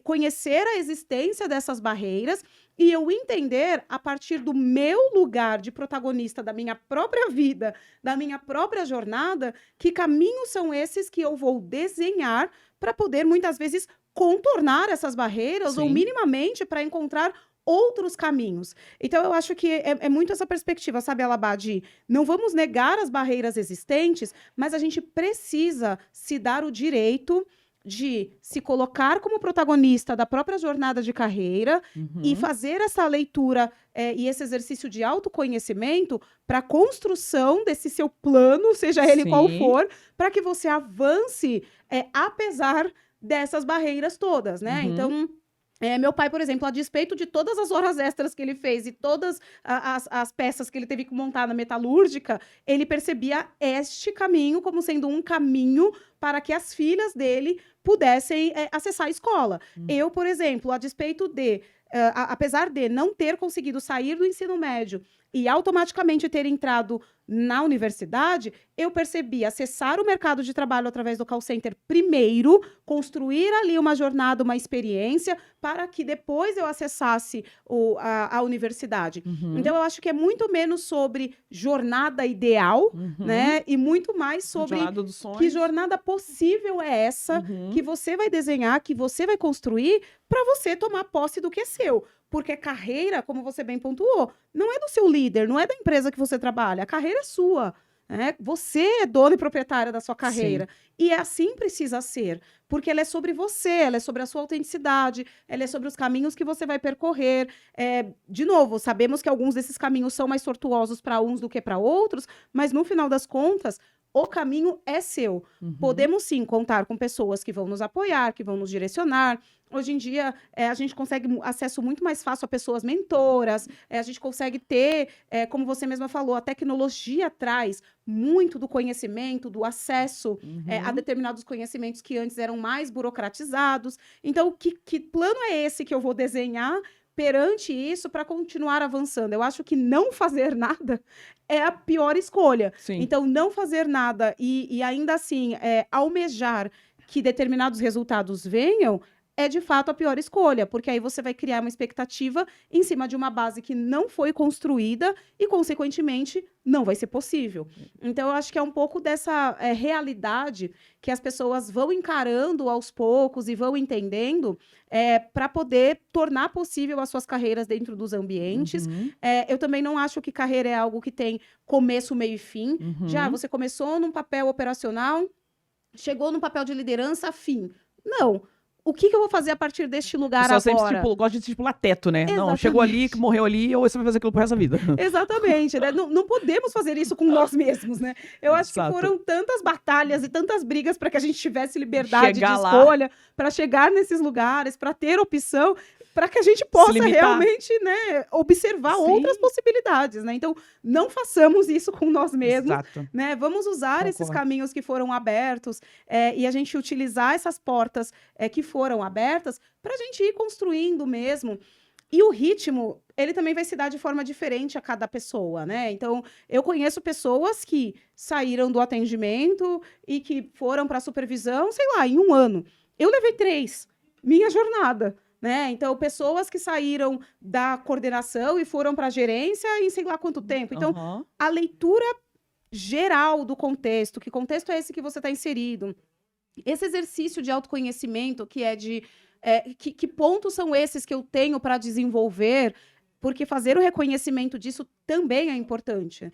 conhecer a existência dessas barreiras, e eu entender, a partir do meu lugar de protagonista da minha própria vida, da minha própria jornada, que caminhos são esses que eu vou desenhar para poder, muitas vezes, contornar essas barreiras, ou Sim. minimamente para encontrar outros caminhos. Então, eu acho que é muito essa perspectiva, sabe, Alabá, de não vamos negar as barreiras existentes, mas a gente precisa se dar o direito de se colocar como protagonista da própria jornada de carreira e fazer essa leitura e esse exercício de autoconhecimento para a construção desse seu plano, seja ele Sim. qual for, para que você avance apesar dessas barreiras todas, né? Uhum. Então, meu pai, por exemplo, a despeito de todas as horas extras que ele fez e todas as peças que ele teve que montar na metalúrgica, ele percebia este caminho como sendo um caminho para que as filhas dele pudessem acessar a escola. Eu, por exemplo, a despeito de, apesar de não ter conseguido sair do ensino médio e automaticamente ter entrado na universidade, eu percebi acessar o mercado de trabalho através do call center primeiro, construir ali uma jornada, uma experiência, para que depois eu acessasse a universidade. Então, eu acho que é muito menos sobre jornada ideal, né? E muito mais sobre Jornada dos sonhos. que jornada possível é essa que você vai desenhar, que você vai construir para você tomar posse do que é seu. Porque carreira, como você bem pontuou, não é do seu líder, não é da empresa que você trabalha. A carreira é sua. Né? Você é dona e proprietária da sua carreira. Sim. E assim precisa ser. Porque ela é sobre você, ela é sobre a sua autenticidade, ela é sobre os caminhos que você vai percorrer. De novo, sabemos que alguns desses caminhos são mais tortuosos para uns do que para outros, mas no final das contas, o caminho é seu. Podemos sim contar com pessoas que vão nos apoiar, que vão nos direcionar. Hoje em dia, a gente consegue acesso muito mais fácil a pessoas mentoras, a gente consegue ter, como você mesma falou, a tecnologia traz muito do conhecimento, do acesso a determinados conhecimentos que antes eram mais burocratizados. Então, que plano é esse que eu vou desenhar perante isso para continuar avançando? Eu acho que não fazer nada é a pior escolha. Sim. Então, não fazer nada e ainda assim almejar que determinados resultados venham é de fato a pior escolha, porque aí você vai criar uma expectativa em cima de uma base que não foi construída e, consequentemente, não vai ser possível. Então, eu acho que é um pouco dessa realidade que as pessoas vão encarando aos poucos e vão entendendo para poder tornar possível as suas carreiras dentro dos ambientes. Eu também não acho que carreira é algo que tem começo, meio e fim. Já você começou num papel operacional, chegou num papel de liderança, fim. Não. O que eu vou fazer a partir deste lugar agora? Sempre gosta de estipular teto, né? Exatamente. Não, chegou ali, morreu ali, ou você vai fazer aquilo pro resto da vida. Exatamente, né? Não podemos fazer isso com nós mesmos, né? Eu acho que foram tantas batalhas e tantas brigas para que a gente tivesse liberdade de escolha, para chegar nesses lugares, para ter opção, para que a gente possa realmente, né, observar outras possibilidades, né? Então, não façamos isso com nós mesmos, né? Vamos usar esses caminhos que foram abertos e a gente utilizar essas portas que foram abertas para a gente ir construindo mesmo. E o ritmo, ele também vai se dar de forma diferente a cada pessoa, né? Então, eu conheço pessoas que saíram do atendimento e que foram para a supervisão, sei lá, em 1 ano. Eu levei 3, minha jornada, né? Então, pessoas que saíram da coordenação e foram para a gerência em sei lá quanto tempo. Então, a leitura geral do contexto, que contexto é esse que você está inserido? Esse exercício de autoconhecimento, que é de que pontos são esses que eu tenho para desenvolver, porque fazer o reconhecimento disso também é importante.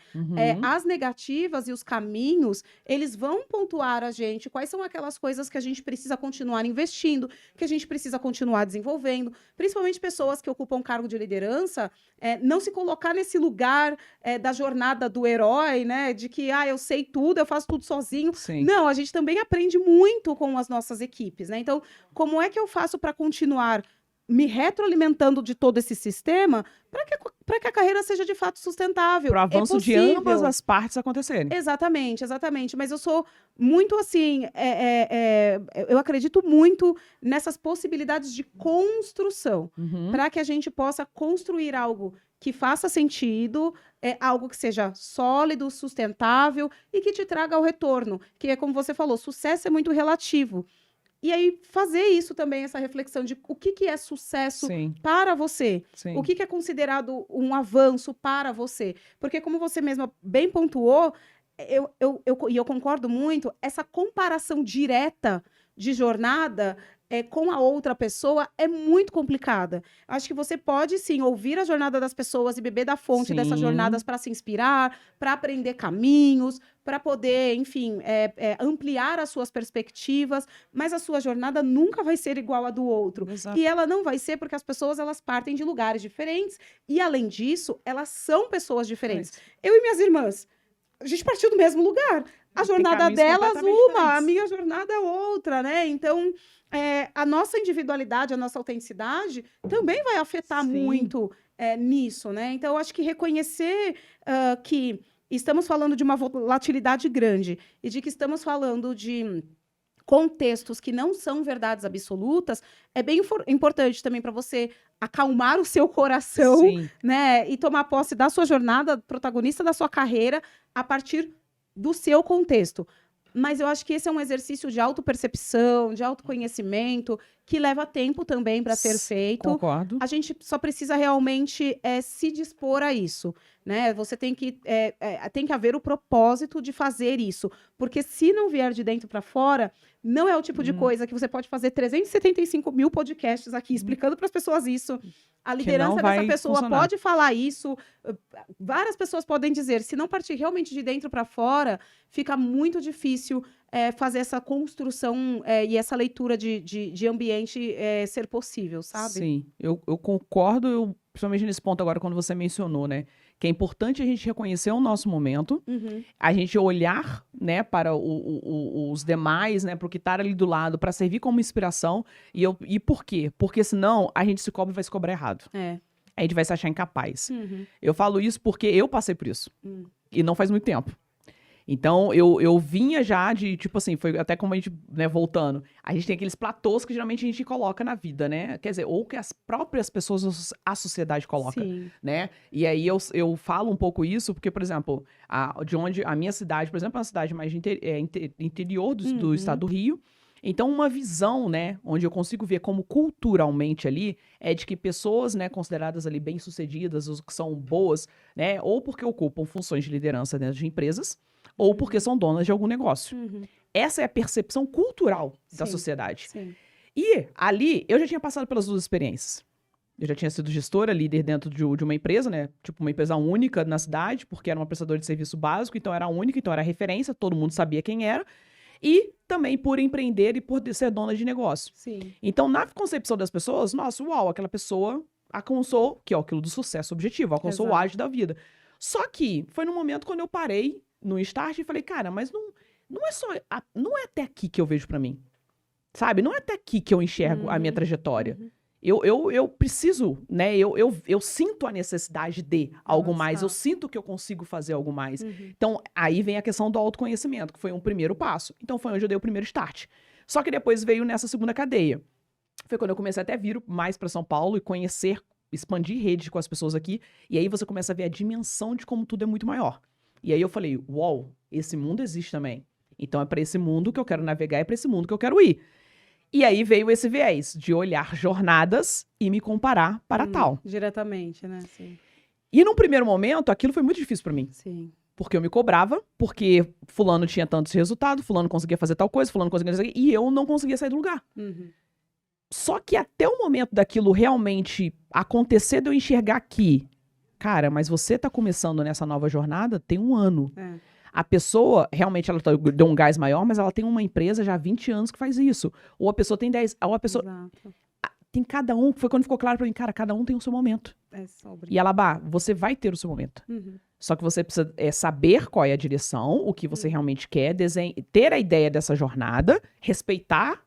As negativas e os caminhos, eles vão pontuar a gente quais são aquelas coisas que a gente precisa continuar investindo, que a gente precisa continuar desenvolvendo, principalmente pessoas que ocupam cargo de liderança, não se colocar nesse lugar da jornada do herói, né, de que eu sei tudo, eu faço tudo sozinho. Não, a gente também aprende muito com as nossas equipes, né? Então, como é que eu faço para continuar me retroalimentando de todo esse sistema para que a carreira seja de fato sustentável? Para o avanço de ambas as partes acontecerem. Exatamente. Mas eu sou muito assim, eu acredito muito nessas possibilidades de construção, para que a gente possa construir algo que faça sentido, algo que seja sólido, sustentável e que te traga o retorno, que é como você falou, sucesso é muito relativo. E aí, fazer isso também, essa reflexão de o que é sucesso para você. O que é considerado um avanço para você. Porque, como você mesma bem pontuou, eu concordo muito, essa comparação direta de jornada com a outra pessoa é muito complicada. Acho que você pode, sim, ouvir a jornada das pessoas e beber da fonte dessas jornadas para se inspirar, para aprender caminhos, para poder, enfim, ampliar as suas perspectivas, mas a sua jornada nunca vai ser igual à do outro. E ela não vai ser porque as pessoas, elas partem de lugares diferentes e, além disso, elas são pessoas diferentes. Eu e minhas irmãs, a gente partiu do mesmo lugar. A jornada delas, a minha jornada é outra, né? Então, a nossa individualidade, a nossa autenticidade também vai afetar muito nisso, né? Então, eu acho que reconhecer que estamos falando de uma volatilidade grande e de que estamos falando de contextos que não são verdades absolutas, é bem importante também para você acalmar o seu coração, né? E tomar posse da sua jornada, protagonista da sua carreira, a partir do seu contexto. Mas eu acho que esse é um exercício de autopercepção, de autoconhecimento, que leva tempo também para ser feito. Concordo. A gente só precisa realmente se dispor a isso, né? Você tem que haver o propósito de fazer isso, porque se não vier de dentro para fora, não é o tipo de coisa que você pode fazer 375 mil podcasts aqui explicando para as pessoas isso. A liderança dessa pessoa pode falar isso, várias pessoas podem dizer. Se não partir realmente de dentro para fora, fica muito difícil fazer essa construção e essa leitura de ambiente ser possível, sabe? Sim, eu concordo, principalmente nesse ponto agora, quando você mencionou, né? Que é importante a gente reconhecer o nosso momento, a gente olhar, né, para os demais, né, para o que está ali do lado, para servir como inspiração. E por quê? Porque senão a gente se cobra e vai se cobrar errado. A gente vai se achar incapaz. Eu falo isso porque eu passei por isso. E não faz muito tempo. Então, eu vinha já de, tipo assim, foi até como a gente, né, voltando, a gente tem aqueles platôs que geralmente a gente coloca na vida, né? Quer dizer, ou que as próprias pessoas, a sociedade coloca, né? E aí eu falo um pouco isso, porque, por exemplo, de onde a minha cidade, por exemplo, é uma cidade mais interior do estado do Rio, Então, uma visão, né, onde eu consigo ver como culturalmente ali, é de que pessoas, né, consideradas ali bem-sucedidas, ou que são boas, né, ou porque ocupam funções de liderança dentro de empresas, ou porque são donas de algum negócio. Essa é a percepção cultural da Sim, sociedade. sim. E ali, eu já tinha passado pelas duas experiências. Eu já tinha sido gestora, líder dentro de uma empresa, né? Tipo, uma empresa única na cidade, porque era uma prestadora de serviço básico, então era única, então era referência, todo mundo sabia quem era. E também por empreender e por ser dona de negócio. Sim. Então, na concepção das pessoas, nossa, uau, aquela pessoa alcançou, que é aquilo do sucesso objetivo, alcançou o Exato. auge da vida. Só que foi no momento quando eu parei no start e falei, cara, mas não é só, não é até aqui que eu vejo pra mim. Sabe? Não é até aqui que eu enxergo a minha trajetória. Eu preciso, né? Eu sinto a necessidade de algo mais. Eu sinto que eu consigo fazer algo mais. Então, aí vem a questão do autoconhecimento, que foi um primeiro passo. Então, foi onde eu dei o primeiro start. Só que depois veio nessa segunda cadeia. Foi quando eu comecei até a vir mais para São Paulo e conhecer, expandir rede com as pessoas aqui. E aí você começa a ver a dimensão de como tudo é muito maior. E aí eu falei, uau, esse mundo existe também. Então, é para esse mundo que eu quero navegar, é para esse mundo que eu quero ir. E aí veio esse viés de olhar jornadas e me comparar para tal. Diretamente, né? Sim. E num primeiro momento, aquilo foi muito difícil para mim. Sim. Porque eu me cobrava, porque fulano tinha tantos resultados, fulano conseguia fazer tal coisa, fulano conseguia fazer e eu não conseguia sair do lugar. Só que até o momento daquilo realmente acontecer, de eu enxergar que, cara, mas você tá começando nessa nova jornada tem um ano. A pessoa, realmente, ela deu um gás maior, mas ela tem uma empresa já há 20 anos que faz isso. Ou a pessoa tem 10, ou a pessoa... Exato. Tem cada um, foi quando ficou claro pra mim, cara, cada um tem o seu momento. É sobre. E Alabá, você vai ter o seu momento. Só que você precisa saber qual é a direção, o que você realmente quer, ter a ideia dessa jornada, respeitar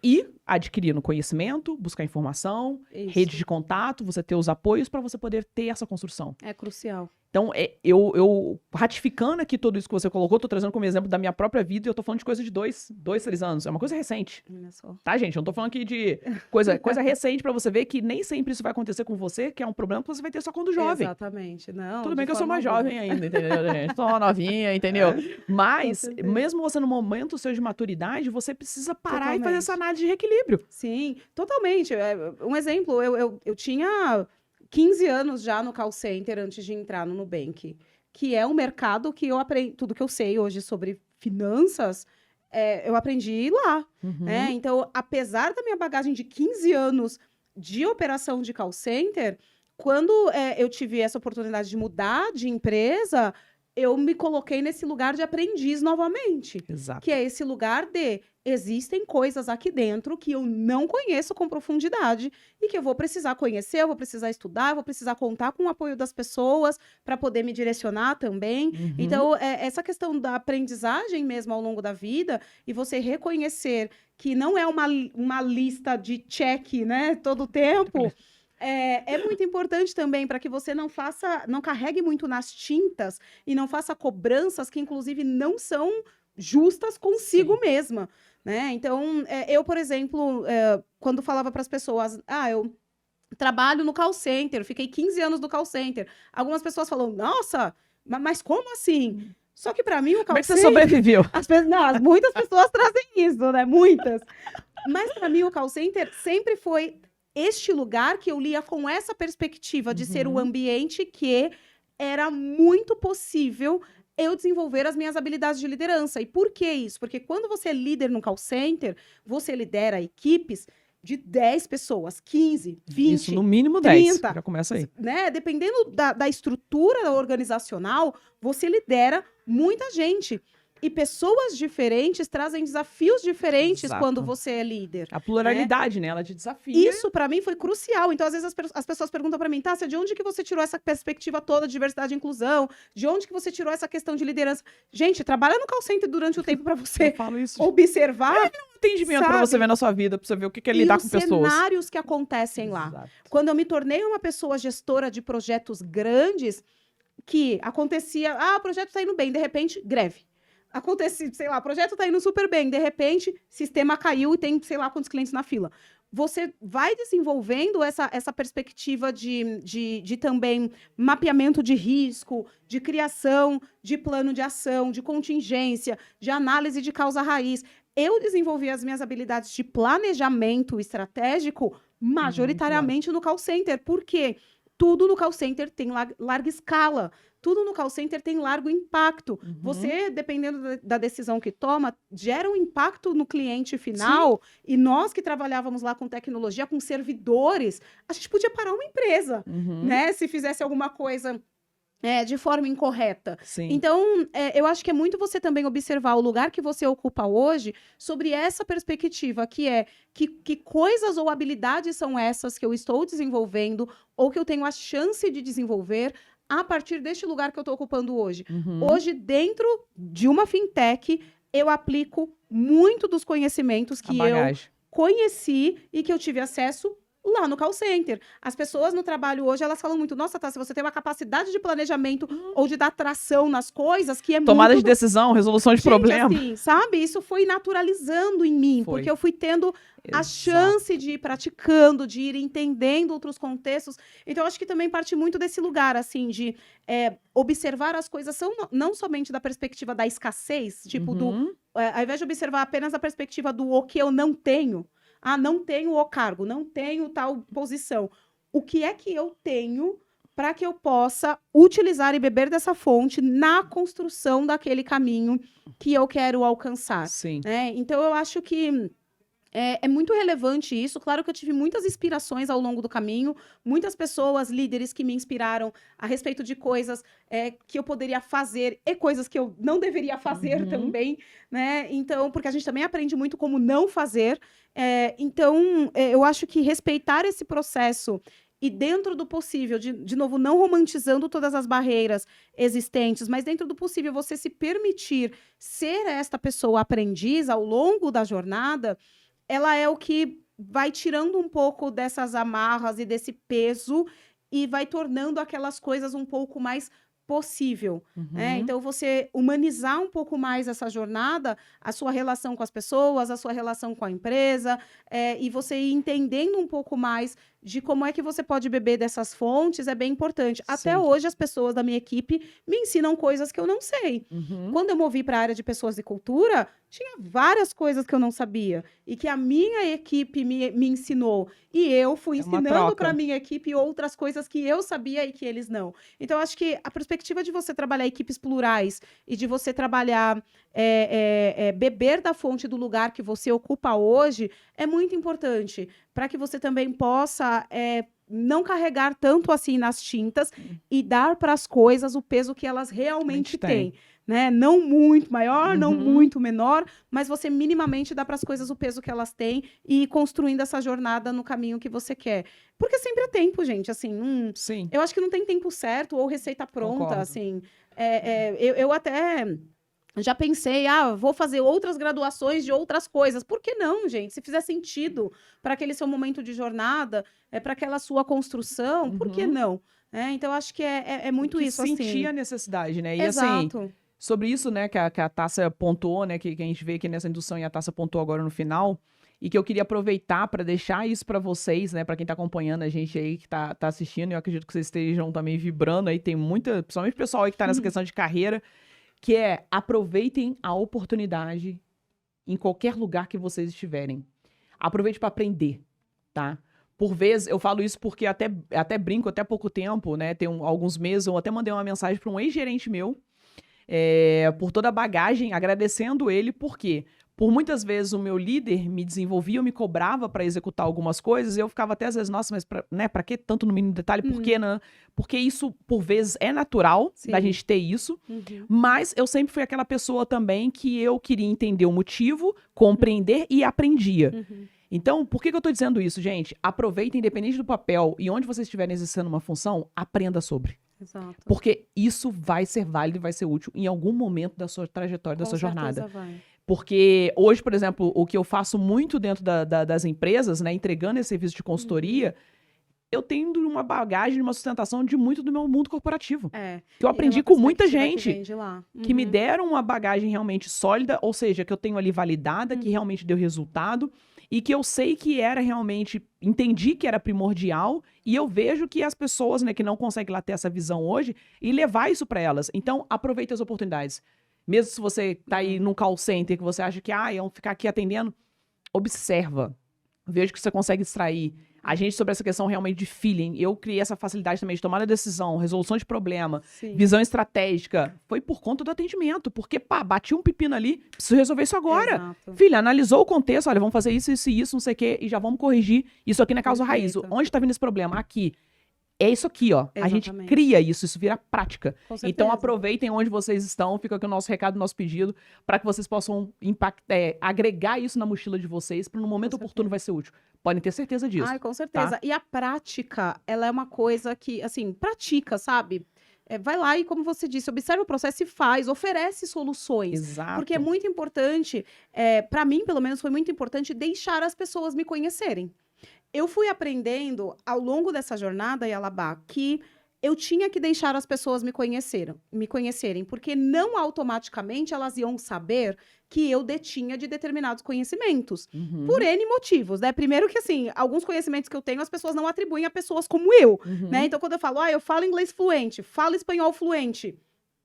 e adquirir no conhecimento, buscar informação, rede de contato, você ter os apoios para você poder ter essa construção. É crucial. Então, eu ratificando aqui tudo isso que você colocou, tô trazendo como exemplo da minha própria vida e eu tô falando de coisa de 2, 3 anos. É uma coisa recente. Olha só. Tá, gente? Eu não tô falando aqui de coisa recente pra você ver que nem sempre isso vai acontecer com você, que é um problema que você vai ter só quando jovem. Exatamente. Não, Tudo bem que eu sou mais jovem ainda, entendeu, gente? Sou uma novinha, entendeu? Mas, mesmo você no momento seu de maturidade, você precisa parar e fazer essa análise de reequilíbrio. Sim, totalmente. Um exemplo, eu tinha 15 anos já no call center antes de entrar no Nubank, que é um mercado que eu aprendi, tudo que eu sei hoje sobre finanças, eu aprendi lá, né? Então, apesar da minha bagagem de 15 anos de operação de call center, quando eu tive essa oportunidade de mudar de empresa, eu me coloquei nesse lugar de aprendiz novamente. Exato. Que é esse lugar de existem coisas aqui dentro que eu não conheço com profundidade e que eu vou precisar conhecer, eu vou precisar estudar, eu vou precisar contar com o apoio das pessoas para poder me direcionar também. Então, essa questão da aprendizagem mesmo ao longo da vida e você reconhecer que não é uma lista de check, né, todo o tempo... É muito importante também para que você não carregue muito nas tintas e não faça cobranças que, inclusive, não são justas consigo mesma, né? Então, eu, por exemplo, quando falava para as pessoas, eu trabalho no call center, fiquei 15 anos no call center. Algumas pessoas falam, nossa, mas como assim? Só que para mim o call center... Como é que você sobreviveu? Muitas pessoas trazem isso, né? Muitas. Mas para mim o call center sempre foi este lugar que eu lia com essa perspectiva de ser o ambiente que era muito possível eu desenvolver as minhas habilidades de liderança. E por que isso? Porque quando você é líder no call center, você lidera equipes de 10 pessoas, 15, 20, isso, no mínimo 10, 30. já começa aí. Né? Dependendo da estrutura organizacional, você lidera muita gente. E pessoas diferentes trazem desafios diferentes Exato. quando você é líder. A pluralidade, né? Ela te desafia. Isso, para mim, foi crucial. Então, às vezes, as pessoas perguntam para mim, Tássia, de onde que você tirou essa perspectiva toda de diversidade e inclusão? De onde que você tirou essa questão de liderança? Gente, trabalha no call center durante o tempo para você observar. Um atendimento para você ver na sua vida, para você ver o que é lidar com pessoas. Os cenários que acontecem lá. Exato. Quando eu me tornei uma pessoa gestora de projetos grandes, que acontecia, o projeto está indo bem, de repente, greve. acontece, sei lá, o projeto tá indo super bem, de repente, sistema caiu e tem, sei lá, quantos clientes na fila. Você vai desenvolvendo essa perspectiva de também mapeamento de risco, de criação de plano de ação, de contingência, de análise de causa raiz. Eu desenvolvi as minhas habilidades de planejamento estratégico majoritariamente no call center. Por quê? Tudo no call center tem larga escala. Tudo no call center tem largo impacto. Você, dependendo da decisão que toma, gera um impacto no cliente final. Sim. E nós que trabalhávamos lá com tecnologia, com servidores, a gente podia parar uma empresa, né? Se fizesse alguma coisa de forma incorreta. Sim. Então, eu acho que é muito você também observar o lugar que você ocupa hoje sobre essa perspectiva, que é que coisas ou habilidades são essas que eu estou desenvolvendo ou que eu tenho a chance de desenvolver a partir deste lugar que eu estou ocupando hoje. Hoje, dentro de uma fintech, eu aplico muito dos conhecimentos que eu conheci e que eu tive acesso lá no call center. As pessoas no trabalho hoje, elas falam muito, nossa, Tássia, você tem uma capacidade de planejamento ou de dar tração nas coisas que é tomada de decisão, resolução de problemas. Assim, sabe? Isso foi naturalizando em mim, porque eu fui tendo a chance de ir praticando, de ir entendendo outros contextos. Então, eu acho que também parte muito desse lugar, assim, de observar as coisas não somente da perspectiva da escassez, tipo, ao invés de observar apenas a perspectiva do o que eu não tenho, não tenho o cargo, não tenho tal posição. O que é que eu tenho para que eu possa utilizar e beber dessa fonte na construção daquele caminho que eu quero alcançar? Sim. Então, eu acho que é muito relevante isso. Claro que eu tive muitas inspirações ao longo do caminho, muitas pessoas, líderes que me inspiraram a respeito de coisas que eu poderia fazer e coisas que eu não deveria fazer também, né? Então, porque a gente também aprende muito como não fazer. Então, eu acho que respeitar esse processo e dentro do possível, de novo, não romantizando todas as barreiras existentes, mas dentro do possível você se permitir ser esta pessoa aprendiz ao longo da jornada, ela é o que vai tirando um pouco dessas amarras e desse peso e vai tornando aquelas coisas um pouco mais possível. Então, você humanizar um pouco mais essa jornada, a sua relação com as pessoas, a sua relação com a empresa, e você ir entendendo um pouco mais de como é que você pode beber dessas fontes é bem importante. Sim. Até hoje, as pessoas da minha equipe me ensinam coisas que eu não sei. Quando eu movi para a área de pessoas e cultura, tinha várias coisas que eu não sabia e que a minha equipe me ensinou. E eu fui ensinando para a minha equipe outras coisas que eu sabia e que eles não. Então, acho que a perspectiva de você trabalhar equipes plurais e de você trabalhar, beber da fonte do lugar que você ocupa hoje é muito importante para que você também possa não carregar tanto assim nas tintas e dar para as coisas o peso que elas realmente têm. Né? Não muito maior, não muito menor, mas você minimamente dá para as coisas o peso que elas têm e ir construindo essa jornada no caminho que você quer. Porque sempre é tempo, gente. Assim, Sim. Eu acho que não tem tempo certo ou receita pronta. Concordo. Assim, eu até já pensei, vou fazer outras graduações de outras coisas. Por que não, gente? Se fizer sentido para aquele seu momento de jornada, para aquela sua construção, por que não? Então, acho que é muito isso. Sentir a necessidade, né? E Exato. Assim, sobre isso, né, que a Tássia pontuou, né, que a gente vê aqui nessa indução e a Tássia pontuou agora no final, e que eu queria aproveitar para deixar isso para vocês, né, para quem está acompanhando a gente aí, que tá assistindo, eu acredito que vocês estejam também vibrando aí, tem muita, principalmente o pessoal aí que está nessa questão de carreira, que aproveitem a oportunidade em qualquer lugar que vocês estiverem. Aproveite para aprender, tá? Por vezes, eu falo isso porque até brinco, até pouco tempo, né, tem alguns meses, eu até mandei uma mensagem para um ex-gerente meu, por toda a bagagem, agradecendo ele, porque por muitas vezes o meu líder me desenvolvia, me cobrava para executar algumas coisas, e eu ficava até às vezes, nossa, mas pra que tanto no mínimo detalhe? Por que não? Porque isso, por vezes, é natural da gente ter isso, mas eu sempre fui aquela pessoa também que eu queria entender o motivo, compreender e aprendia. Então, por que eu tô dizendo isso, gente? Aproveita, independente do papel e onde vocês estiverem exercendo uma função, aprenda sobre. Exato. Porque isso vai ser válido e vai ser útil em algum momento da sua trajetória, da sua jornada. Vai. Porque hoje, por exemplo, o que eu faço muito dentro das empresas, né, entregando esse serviço de consultoria, eu tenho uma bagagem, uma sustentação de muito do meu mundo corporativo. Que eu E aprendi uma com muita perspectiva que gente vem de lá. que me deram uma bagagem realmente sólida, ou seja, que eu tenho ali validada, que realmente deu resultado, e que eu sei que era realmente, entendi que era primordial, e eu vejo que as pessoas, né, que não conseguem lá ter essa visão hoje, e levar isso para elas. Então, aproveite as oportunidades. Mesmo se você tá aí num call center, que você acha que, eu vou ficar aqui atendendo, observa. Veja que você consegue extrair. A gente, sobre essa questão realmente de feeling, eu criei essa facilidade também de tomar a decisão, resolução de problema, Sim. visão estratégica. Foi por conta do atendimento. Porque, bati um pepino ali, preciso resolver isso agora. Exato. Filha, analisou o contexto, olha, vamos fazer isso, isso e isso, não sei o quê, e já vamos corrigir isso aqui na causa raiz. Perfeito. Onde tá vindo esse problema? Aqui. É isso aqui, ó. A gente Exatamente. cria isso vira prática. Com certeza. Então aproveitem onde vocês estão, fica aqui o nosso recado, o nosso pedido, para que vocês possam agregar isso na mochila de vocês, para no momento oportuno vai ser útil. Podem ter certeza disso. Ai, com certeza. E a prática, ela é uma coisa que, assim, pratica, sabe? Vai lá e, como você disse, observa o processo e faz, oferece soluções. Exato. Porque é muito importante, para mim, pelo menos, foi muito importante deixar as pessoas me conhecerem. Eu fui aprendendo ao longo dessa jornada, Yalabá, que eu tinha que deixar as pessoas me conhecerem, porque não automaticamente elas iam saber que eu detinha de determinados conhecimentos. Uhum. Por N motivos, né? Primeiro que, assim, alguns conhecimentos que eu tenho, as pessoas não atribuem a pessoas como eu, né? Então, quando eu falo, eu falo inglês fluente, falo espanhol fluente,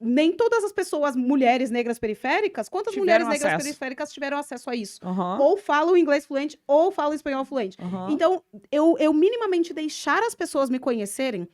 nem todas as pessoas, mulheres negras periféricas, quantas Tiveram mulheres negras acesso. periféricas tiveram acesso a isso? Uhum. Ou falam inglês fluente, ou falam espanhol fluente. Uhum. Então, eu minimamente deixar as pessoas me conhecerem,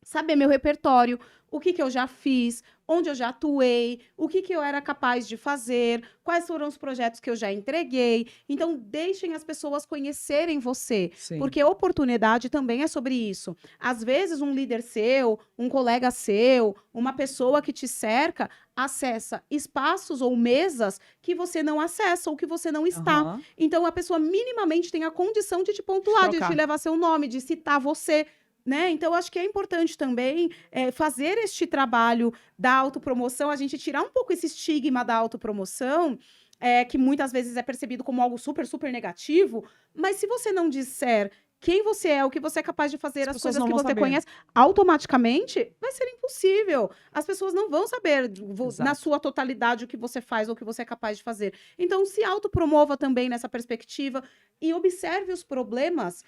saber meu repertório, o que eu já fiz, onde eu já atuei, o que eu era capaz de fazer, quais foram os projetos que eu já entreguei. Então, deixem as pessoas conhecerem você, Sim. porque oportunidade também é sobre isso. Às vezes, um líder seu, um colega seu, uma pessoa que te cerca, acessa espaços ou mesas que você não acessa ou que você não está. Uhum. Então, a pessoa minimamente tem a condição de te pontuar, de te levar seu nome, de citar você. Né? Então, acho que é importante também fazer este trabalho da autopromoção, a gente tirar um pouco esse estigma da autopromoção, que muitas vezes é percebido como algo super, super negativo, mas se você não disser quem você é, o que você é capaz de fazer, as coisas que você conhece, automaticamente vai ser impossível. As pessoas não vão saber na sua totalidade o que você faz ou o que você é capaz de fazer. Então, se autopromova também nessa perspectiva e observe os problemas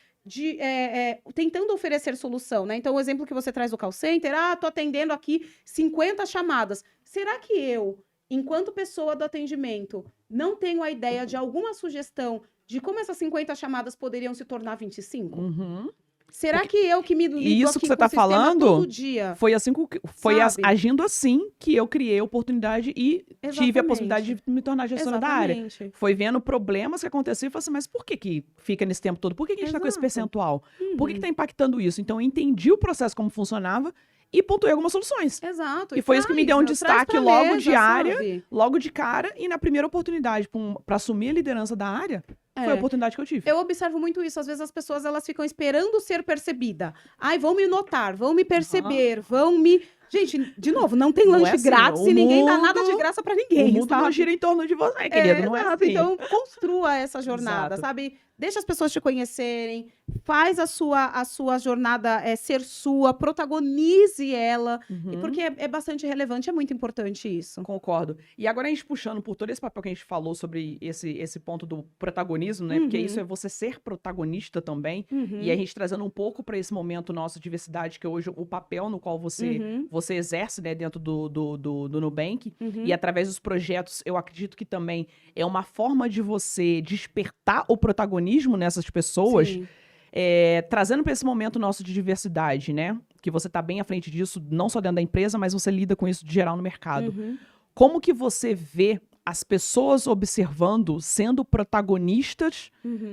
tentando oferecer solução, né? Então, o exemplo que você traz do call center, tô atendendo aqui 50 chamadas. Será que eu, enquanto pessoa do atendimento, não tenho a ideia de alguma sugestão de como essas 50 chamadas poderiam se tornar 25? Uhum. Será que eu que me lido isso aqui que você com o tá sistema falando todo dia? Foi assim agindo assim que eu criei a oportunidade e tive a possibilidade de me tornar gestora da área. Foi vendo problemas que aconteciam e falei assim, mas por que fica nesse tempo todo? Por que a gente está com esse percentual? Por que está impactando isso? Então, eu entendi o processo como funcionava e pontuei algumas soluções. Exato. E foi isso que me deu um destaque logo de área, logo de cara, e na primeira oportunidade para assumir a liderança da área, foi a oportunidade que eu tive. Eu observo muito isso. Às vezes as pessoas elas ficam esperando ser percebida. Vão me notar, vão me perceber, vão me... Gente, de novo, não tem lanche grátis e ninguém dá nada de graça pra ninguém. O mundo não gira em torno de você, querido. Não é assim. Então, construa essa jornada, sabe? Deixa as pessoas te conhecerem, faz a sua jornada ser sua, protagonize ela, porque é bastante relevante, é muito importante isso. Concordo. E agora a gente puxando por todo esse papel que a gente falou sobre esse ponto do protagonismo, né? Porque isso é você ser protagonista também, e a gente trazendo um pouco para esse momento nosso de diversidade, que hoje o papel no qual você exerce, né, dentro do Nubank, e através dos projetos, eu acredito que também é uma forma de você despertar o protagonismo nessas pessoas, trazendo para esse momento nosso de diversidade, né? Que você tá bem à frente disso, não só dentro da empresa, mas você lida com isso de geral no mercado. Como que você vê as pessoas observando, sendo protagonistas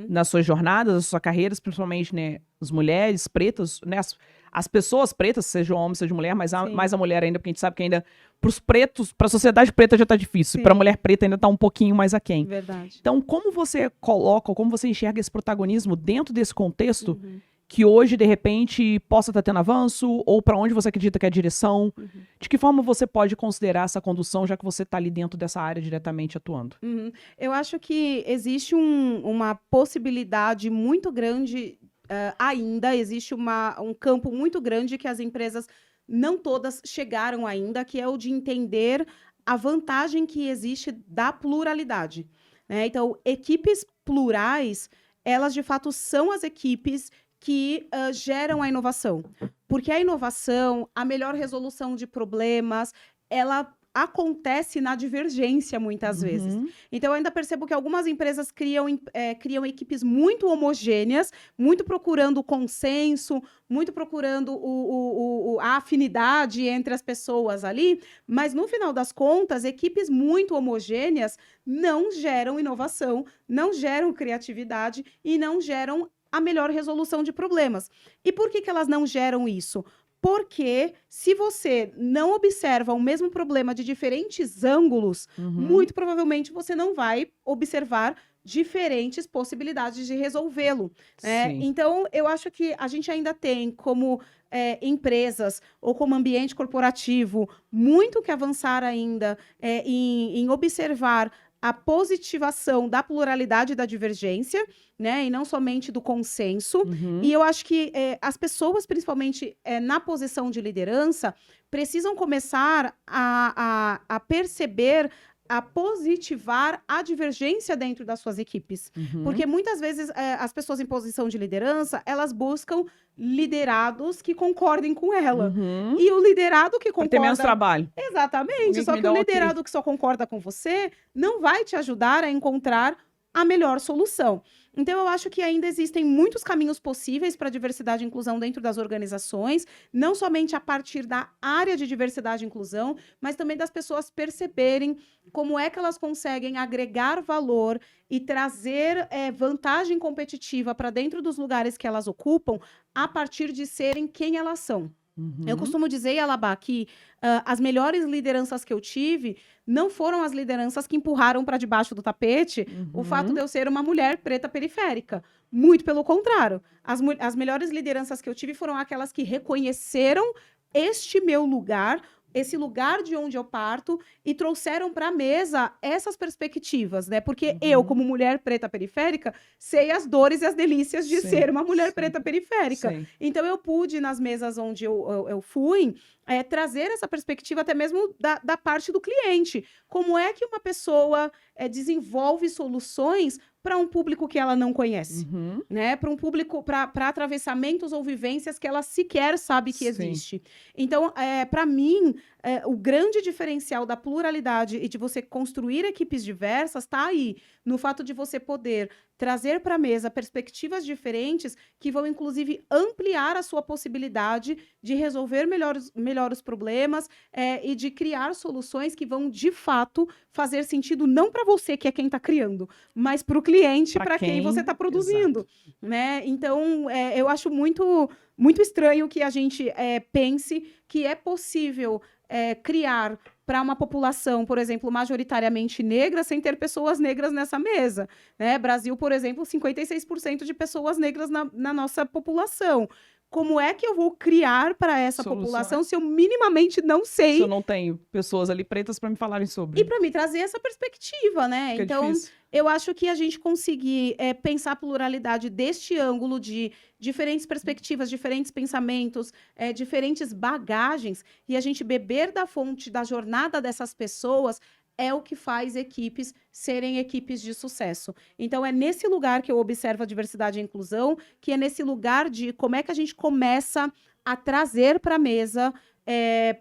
nas suas jornadas, nas suas carreiras, principalmente, né, as mulheres pretas, né, as pessoas pretas, seja homem, seja mulher, mas mais a mulher ainda, porque a gente sabe que ainda pros pretos, pra sociedade preta já tá difícil, e pra mulher preta ainda tá um pouquinho mais aquém. Verdade. Então, como você coloca, como você enxerga esse protagonismo dentro desse contexto que hoje, de repente, possa estar tendo avanço, ou para onde você acredita que é a direção? De que forma você pode considerar essa condução, já que você está ali dentro dessa área diretamente atuando? Eu acho que existe uma possibilidade muito grande ainda existe um campo muito grande que as empresas não todas chegaram ainda, que é o de entender a vantagem que existe da pluralidade, né? Então, equipes plurais, elas de fato são as equipes que geram a inovação. Porque a inovação, a melhor resolução de problemas, ela acontece na divergência muitas vezes. Então, eu ainda percebo que algumas empresas criam equipes muito homogêneas, muito procurando o consenso, muito procurando a afinidade entre as pessoas ali, mas, no final das contas, equipes muito homogêneas não geram inovação, não geram criatividade e não geram a melhor resolução de problemas. E por que elas não geram isso? Porque se você não observa o mesmo problema de diferentes ângulos, muito provavelmente você não vai observar diferentes possibilidades de resolvê-lo, né? Então, eu acho que a gente ainda tem como empresas ou como ambiente corporativo muito que avançar ainda em observar a positivação da pluralidade e da divergência, né? E não somente do consenso. E eu acho que as pessoas, principalmente na posição de liderança, precisam começar a perceber, a positivar a divergência dentro das suas equipes. Porque muitas vezes as pessoas em posição de liderança, elas buscam liderados que concordem com ela. E o liderado que concorda... Pra ter menos trabalho. Exatamente. Só que o liderado que só concorda com você não vai te ajudar a encontrar a melhor solução. Então, eu acho que ainda existem muitos caminhos possíveis para diversidade e inclusão dentro das organizações, não somente a partir da área de diversidade e inclusão, mas também das pessoas perceberem como é que elas conseguem agregar valor e trazer vantagem competitiva para dentro dos lugares que elas ocupam, a partir de serem quem elas são. Eu costumo dizer, Alabá, que as melhores lideranças que eu tive não foram as lideranças que empurraram para debaixo do tapete o fato de eu ser uma mulher preta periférica. Muito pelo contrário. As melhores lideranças que eu tive foram aquelas que reconheceram este meu lugar, esse lugar de onde eu parto, e trouxeram para a mesa essas perspectivas, né? Porque eu, como mulher preta periférica, sei as dores e as delícias de ser uma mulher preta periférica. Então, eu pude, nas mesas onde eu fui, trazer essa perspectiva até mesmo da parte do cliente. Como é que uma pessoa desenvolve soluções para um público que ela não conhece, né? Para um público, para atravessamentos ou vivências que ela sequer sabe que existe. Então, para mim, o grande diferencial da pluralidade e de você construir equipes diversas está aí, no fato de você poder trazer para a mesa perspectivas diferentes que vão, inclusive, ampliar a sua possibilidade de resolver melhor os problemas e de criar soluções que vão, de fato, fazer sentido não para você, que é quem está criando, mas para o cliente, para quem você está produzindo, né? Então, eu acho muito, muito estranho que a gente pense que é possível criar para uma população, por exemplo, majoritariamente negra, sem ter pessoas negras nessa mesa, né? Brasil, por exemplo, 56% de pessoas negras na nossa população. Como é que eu vou criar para essa população se eu minimamente não sei? Se eu não tenho pessoas ali pretas para me falarem sobre. E para me trazer essa perspectiva, né? Fica então, difícil. Eu acho que a gente conseguir pensar a pluralidade deste ângulo de diferentes perspectivas, diferentes pensamentos, diferentes bagagens, e a gente beber da fonte da jornada dessas pessoas, é o que faz equipes serem equipes de sucesso. Então, é nesse lugar que eu observo a diversidade e a inclusão, que é nesse lugar de como é que a gente começa a trazer para a mesa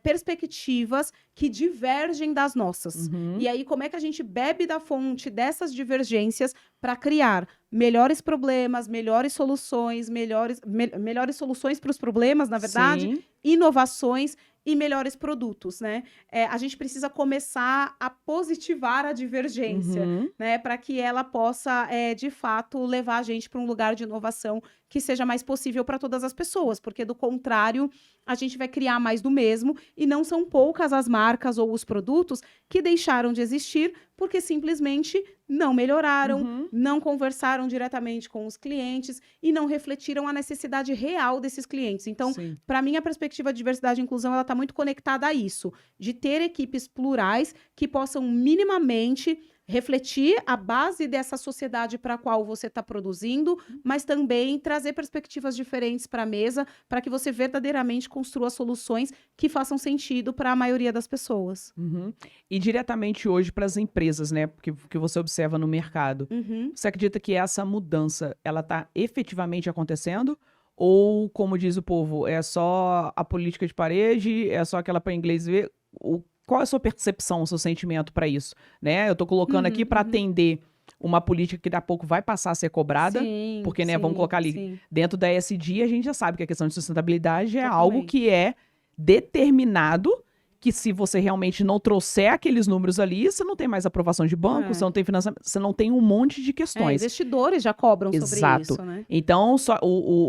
perspectivas que divergem das nossões. E aí, como é que a gente bebe da fonte dessas divergências para criar melhores problemas, melhores soluções, melhores soluções para os problemas, na verdade, inovações e melhores produtos, né? A gente precisa começar a positivar a divergência, né? Para que ela possa, de fato, levar a gente para um lugar de inovação que seja mais possível para todas as pessoas, porque, do contrário, a gente vai criar mais do mesmo, e não são poucas as marcas ou os produtos que deixaram de existir porque simplesmente não melhoraram, não conversaram diretamente com os clientes e não refletiram a necessidade real desses clientes. Então, para mim, a perspectiva de diversidade e inclusão, ela está muito conectada a isso, de ter equipes plurais que possam minimamente refletir a base dessa sociedade para a qual você está produzindo, mas também trazer perspectivas diferentes para a mesa, para que você verdadeiramente construa soluções que façam sentido para a maioria das pessoas. Uhum. E diretamente hoje para as empresas, né? Porque que você observa no mercado. Uhum. Você acredita que essa mudança, ela está efetivamente acontecendo? Ou, como diz o povo, é só a política de parede, é só aquela para inglês ver? Qual é a sua percepção, o seu sentimento para isso? Né? Eu estou colocando aqui para atender uma política que daqui a pouco vai passar a ser cobrada, Sim, porque, né, sim, vamos colocar ali, sim. dentro da ESG, a gente já sabe que a questão de sustentabilidade é Totalmente. algo que é determinado, que se você realmente não trouxer aqueles números ali, você não tem mais aprovação de banco, você não tem financiamento, você não tem um monte de questões. Investidores já cobram sobre Exato. isso, né? Então,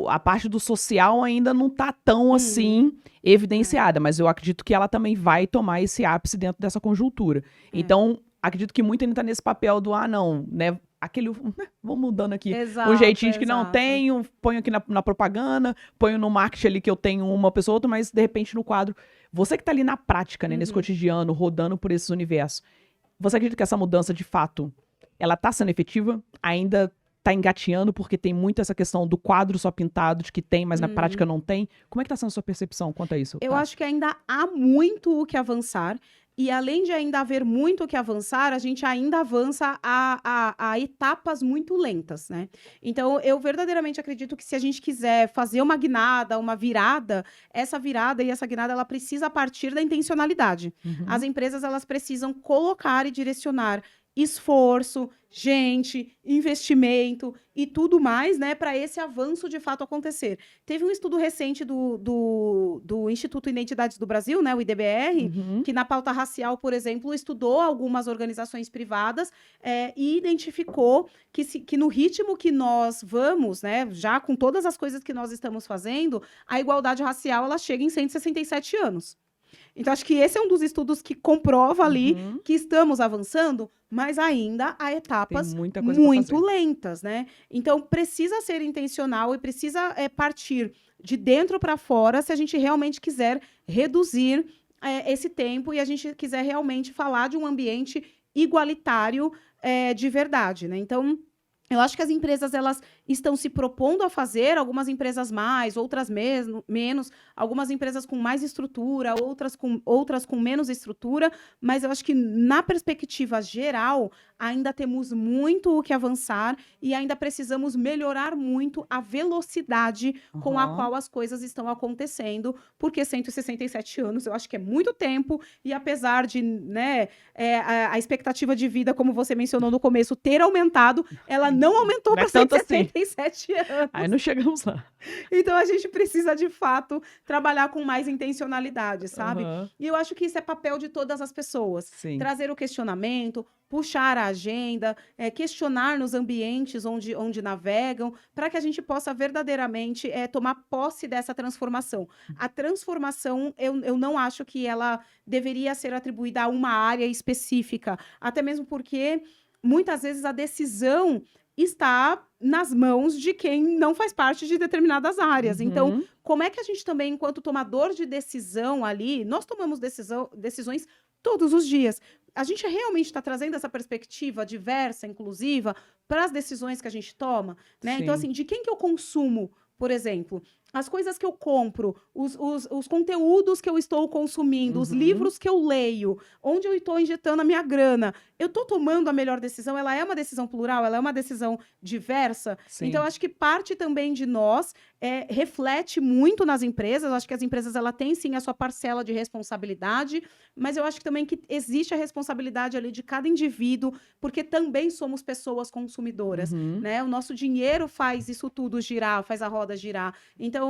a parte do social ainda não está tão assim evidenciada, mas eu acredito que ela também vai tomar esse ápice dentro dessa conjuntura. Então, acredito que muito ainda está nesse papel do, não, né? Vamos mudando aqui um jeitinho que não tenho, ponho aqui na propaganda, ponho no marketing ali que eu tenho uma pessoa ou outra, mas de repente no quadro. Você que está ali na prática, né, nesse cotidiano, rodando por esses universos, você acredita que essa mudança, de fato, ela está sendo efetiva? Ainda está engateando porque tem muito essa questão do quadro só pintado, de que tem, mas na prática não tem? Como é que está sendo a sua percepção quanto a isso? Eu acho que ainda há muito o que avançar. E além de ainda haver muito o que avançar, a gente ainda avança a etapas muito lentas, né? Então, eu verdadeiramente acredito que se a gente quiser fazer uma guinada, uma virada, essa virada e essa guinada, ela precisa partir da intencionalidade. As empresas, elas precisam colocar e direcionar esforço, gente, investimento e tudo mais, né, para esse avanço de fato acontecer. Teve um estudo recente do Instituto Identidades do Brasil, né, o IDBR, que na pauta racial, por exemplo, estudou algumas organizações privadas e identificou que no ritmo que nós vamos, né, já com todas as coisas que nós estamos fazendo, a igualdade racial ela chega em 167 anos. Então, acho que esse é um dos estudos que comprova ali que estamos avançando, mas ainda há etapas muito lentas, né? Então, precisa ser intencional e precisa partir de dentro para fora se a gente realmente quiser reduzir esse tempo e a gente quiser realmente falar de um ambiente igualitário de verdade, né? Então, eu acho que as empresas elas estão se propondo a fazer, algumas empresas mais, outras menos, algumas empresas com mais estrutura, outras com menos estrutura, mas eu acho que na perspectiva geral ainda temos muito o que avançar e ainda precisamos melhorar muito a velocidade com a qual as coisas estão acontecendo, porque 167 anos eu acho que é muito tempo e apesar de, né, a expectativa de vida, como você mencionou no começo, ter aumentado, ela não aumentou para 167 anos. Aí não chegamos lá. Então, a gente precisa, de fato, trabalhar com mais intencionalidade, sabe? E eu acho que isso é papel de todas as pessoas. Sim. Trazer o questionamento, puxar a agenda, questionar nos ambientes onde navegam, para que a gente possa verdadeiramente tomar posse dessa transformação. A transformação, eu não acho que ela deveria ser atribuída a uma área específica, até mesmo porque, muitas vezes, a decisão está nas mãos de quem não faz parte de determinadas áreas. Então, como é que a gente também, enquanto tomador de decisão ali, nós tomamos decisões todos os dias. A gente realmente está trazendo essa perspectiva diversa, inclusiva, para as decisões que a gente toma, né? Então, assim, de quem que eu consumo, por exemplo? As coisas que eu compro, os conteúdos que eu estou consumindo, os livros que eu leio, onde eu estou injetando a minha grana, eu estou tomando a melhor decisão? Ela é uma decisão plural? Ela é uma decisão diversa? Sim. Então, eu acho que parte também de nós reflete muito nas empresas. Eu acho que as empresas ela têm, sim, a sua parcela de responsabilidade, mas eu acho que também que existe a responsabilidade ali de cada indivíduo, porque também somos pessoas consumidoras, né? O nosso dinheiro faz isso tudo girar, faz a roda girar. Então,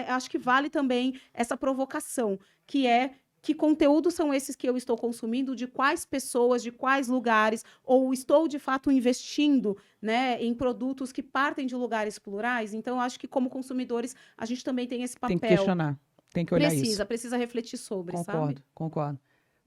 acho que vale também essa provocação, que conteúdos são esses que eu estou consumindo, de quais pessoas, de quais lugares, ou estou, de fato, investindo, né, em produtos que partem de lugares plurais. Então, acho que, como consumidores, a gente também tem esse papel. Tem que questionar, tem que olhar isso. Precisa refletir sobre, Concordo, sabe? concordo.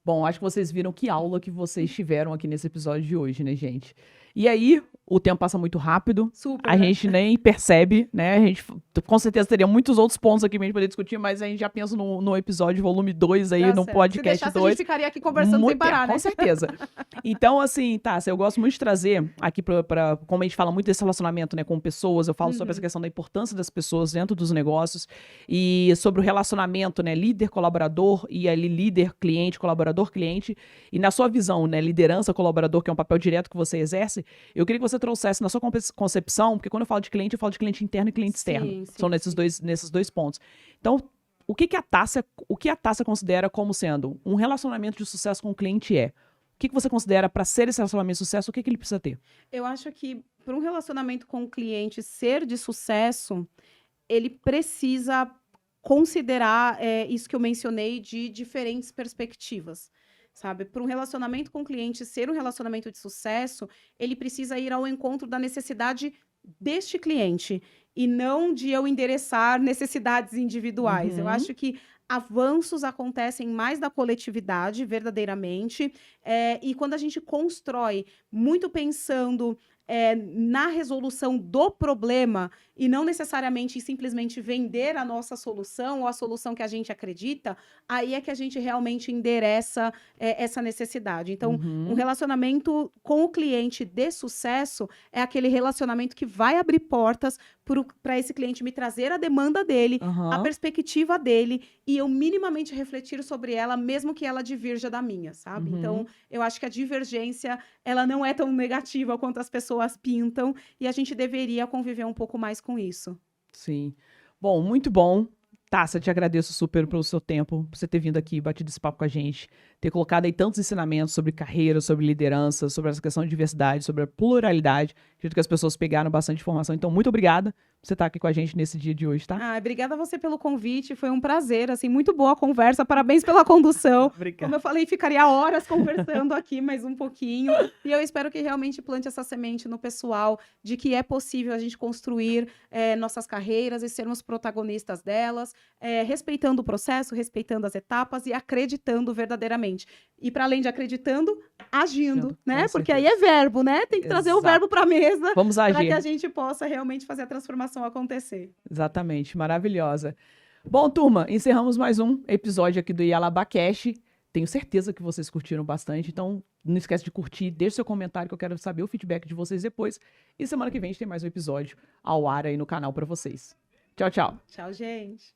Bom, acho que vocês viram que aula que vocês tiveram aqui nesse episódio de hoje, né, gente? E aí, o tempo passa muito rápido, Super, a né? gente nem percebe, né? A gente com certeza teria muitos outros pontos aqui pra gente poder discutir, mas a gente já pensa no episódio volume 2 aí, Tá no certo. Se podcast deixasse, a 2. gente ficaria aqui conversando sem parar, né? Com certeza. Então, assim, Tássia, eu gosto muito de trazer aqui como a gente fala muito desse relacionamento, né, com pessoas, eu falo sobre essa questão da importância das pessoas dentro dos negócios e sobre o relacionamento, né, líder-colaborador e ali líder-cliente, colaborador-cliente. E na sua visão, né, liderança-colaborador, que é um papel direto que você exerce, eu queria que você trouxesse na sua concepção, porque quando eu falo de cliente interno e cliente externo. Sim, São sim. nesses dois pontos. Então, o que a Tássia considera como sendo um relacionamento de sucesso com o cliente é? O que você considera para ser esse relacionamento de sucesso? O que ele precisa ter? Eu acho que para um relacionamento com o cliente ser de sucesso, ele precisa considerar isso que eu mencionei de diferentes perspectivas. Sabe, para um relacionamento com o cliente ser um relacionamento de sucesso, ele precisa ir ao encontro da necessidade deste cliente e não de eu endereçar necessidades individuais. Eu acho que avanços acontecem mais da coletividade, verdadeiramente, e quando a gente constrói muito pensando na resolução do problema e não necessariamente simplesmente vender a nossa solução ou a solução que a gente acredita, aí é que a gente realmente endereça essa necessidade. Então, um relacionamento com o cliente de sucesso é aquele relacionamento que vai abrir portas para esse cliente me trazer a demanda dele, a perspectiva dele, e eu minimamente refletir sobre ela, mesmo que ela divirja da minha, sabe? Então, eu acho que a divergência, ela não é tão negativa quanto as pessoas pintam, e a gente deveria conviver um pouco mais com isso. Sim. Bom, muito bom. Tássia, te agradeço super pelo seu tempo, por você ter vindo aqui, batido esse papo com a gente, ter colocado aí tantos ensinamentos sobre carreira, sobre liderança, sobre essa questão de diversidade, sobre a pluralidade. Acredito que as pessoas pegaram bastante informação. Então, muito obrigada por você estar aqui com a gente nesse dia de hoje, tá? Obrigada a você pelo convite, foi um prazer, assim, muito boa a conversa, parabéns pela condução. Obrigado. Como eu falei, ficaria horas conversando aqui mais um pouquinho, e eu espero que realmente plante essa semente no pessoal, de que é possível a gente construir nossas carreiras e sermos protagonistas delas, respeitando o processo, respeitando as etapas e acreditando verdadeiramente. E para além de acreditando, agindo, né? Porque aí é verbo, né? Tem que trazer o verbo para a mesa. Vamos Para agir. que a gente possa realmente fazer a transformação acontecer. Exatamente, maravilhosa. Bom, turma, encerramos mais um episódio aqui do Yalabacast. Tenho certeza que vocês curtiram bastante, então não esquece de curtir, deixe seu comentário que eu quero saber o feedback de vocês depois. E semana que vem a gente tem mais um episódio ao ar aí no canal para vocês. Tchau, tchau. Tchau, gente.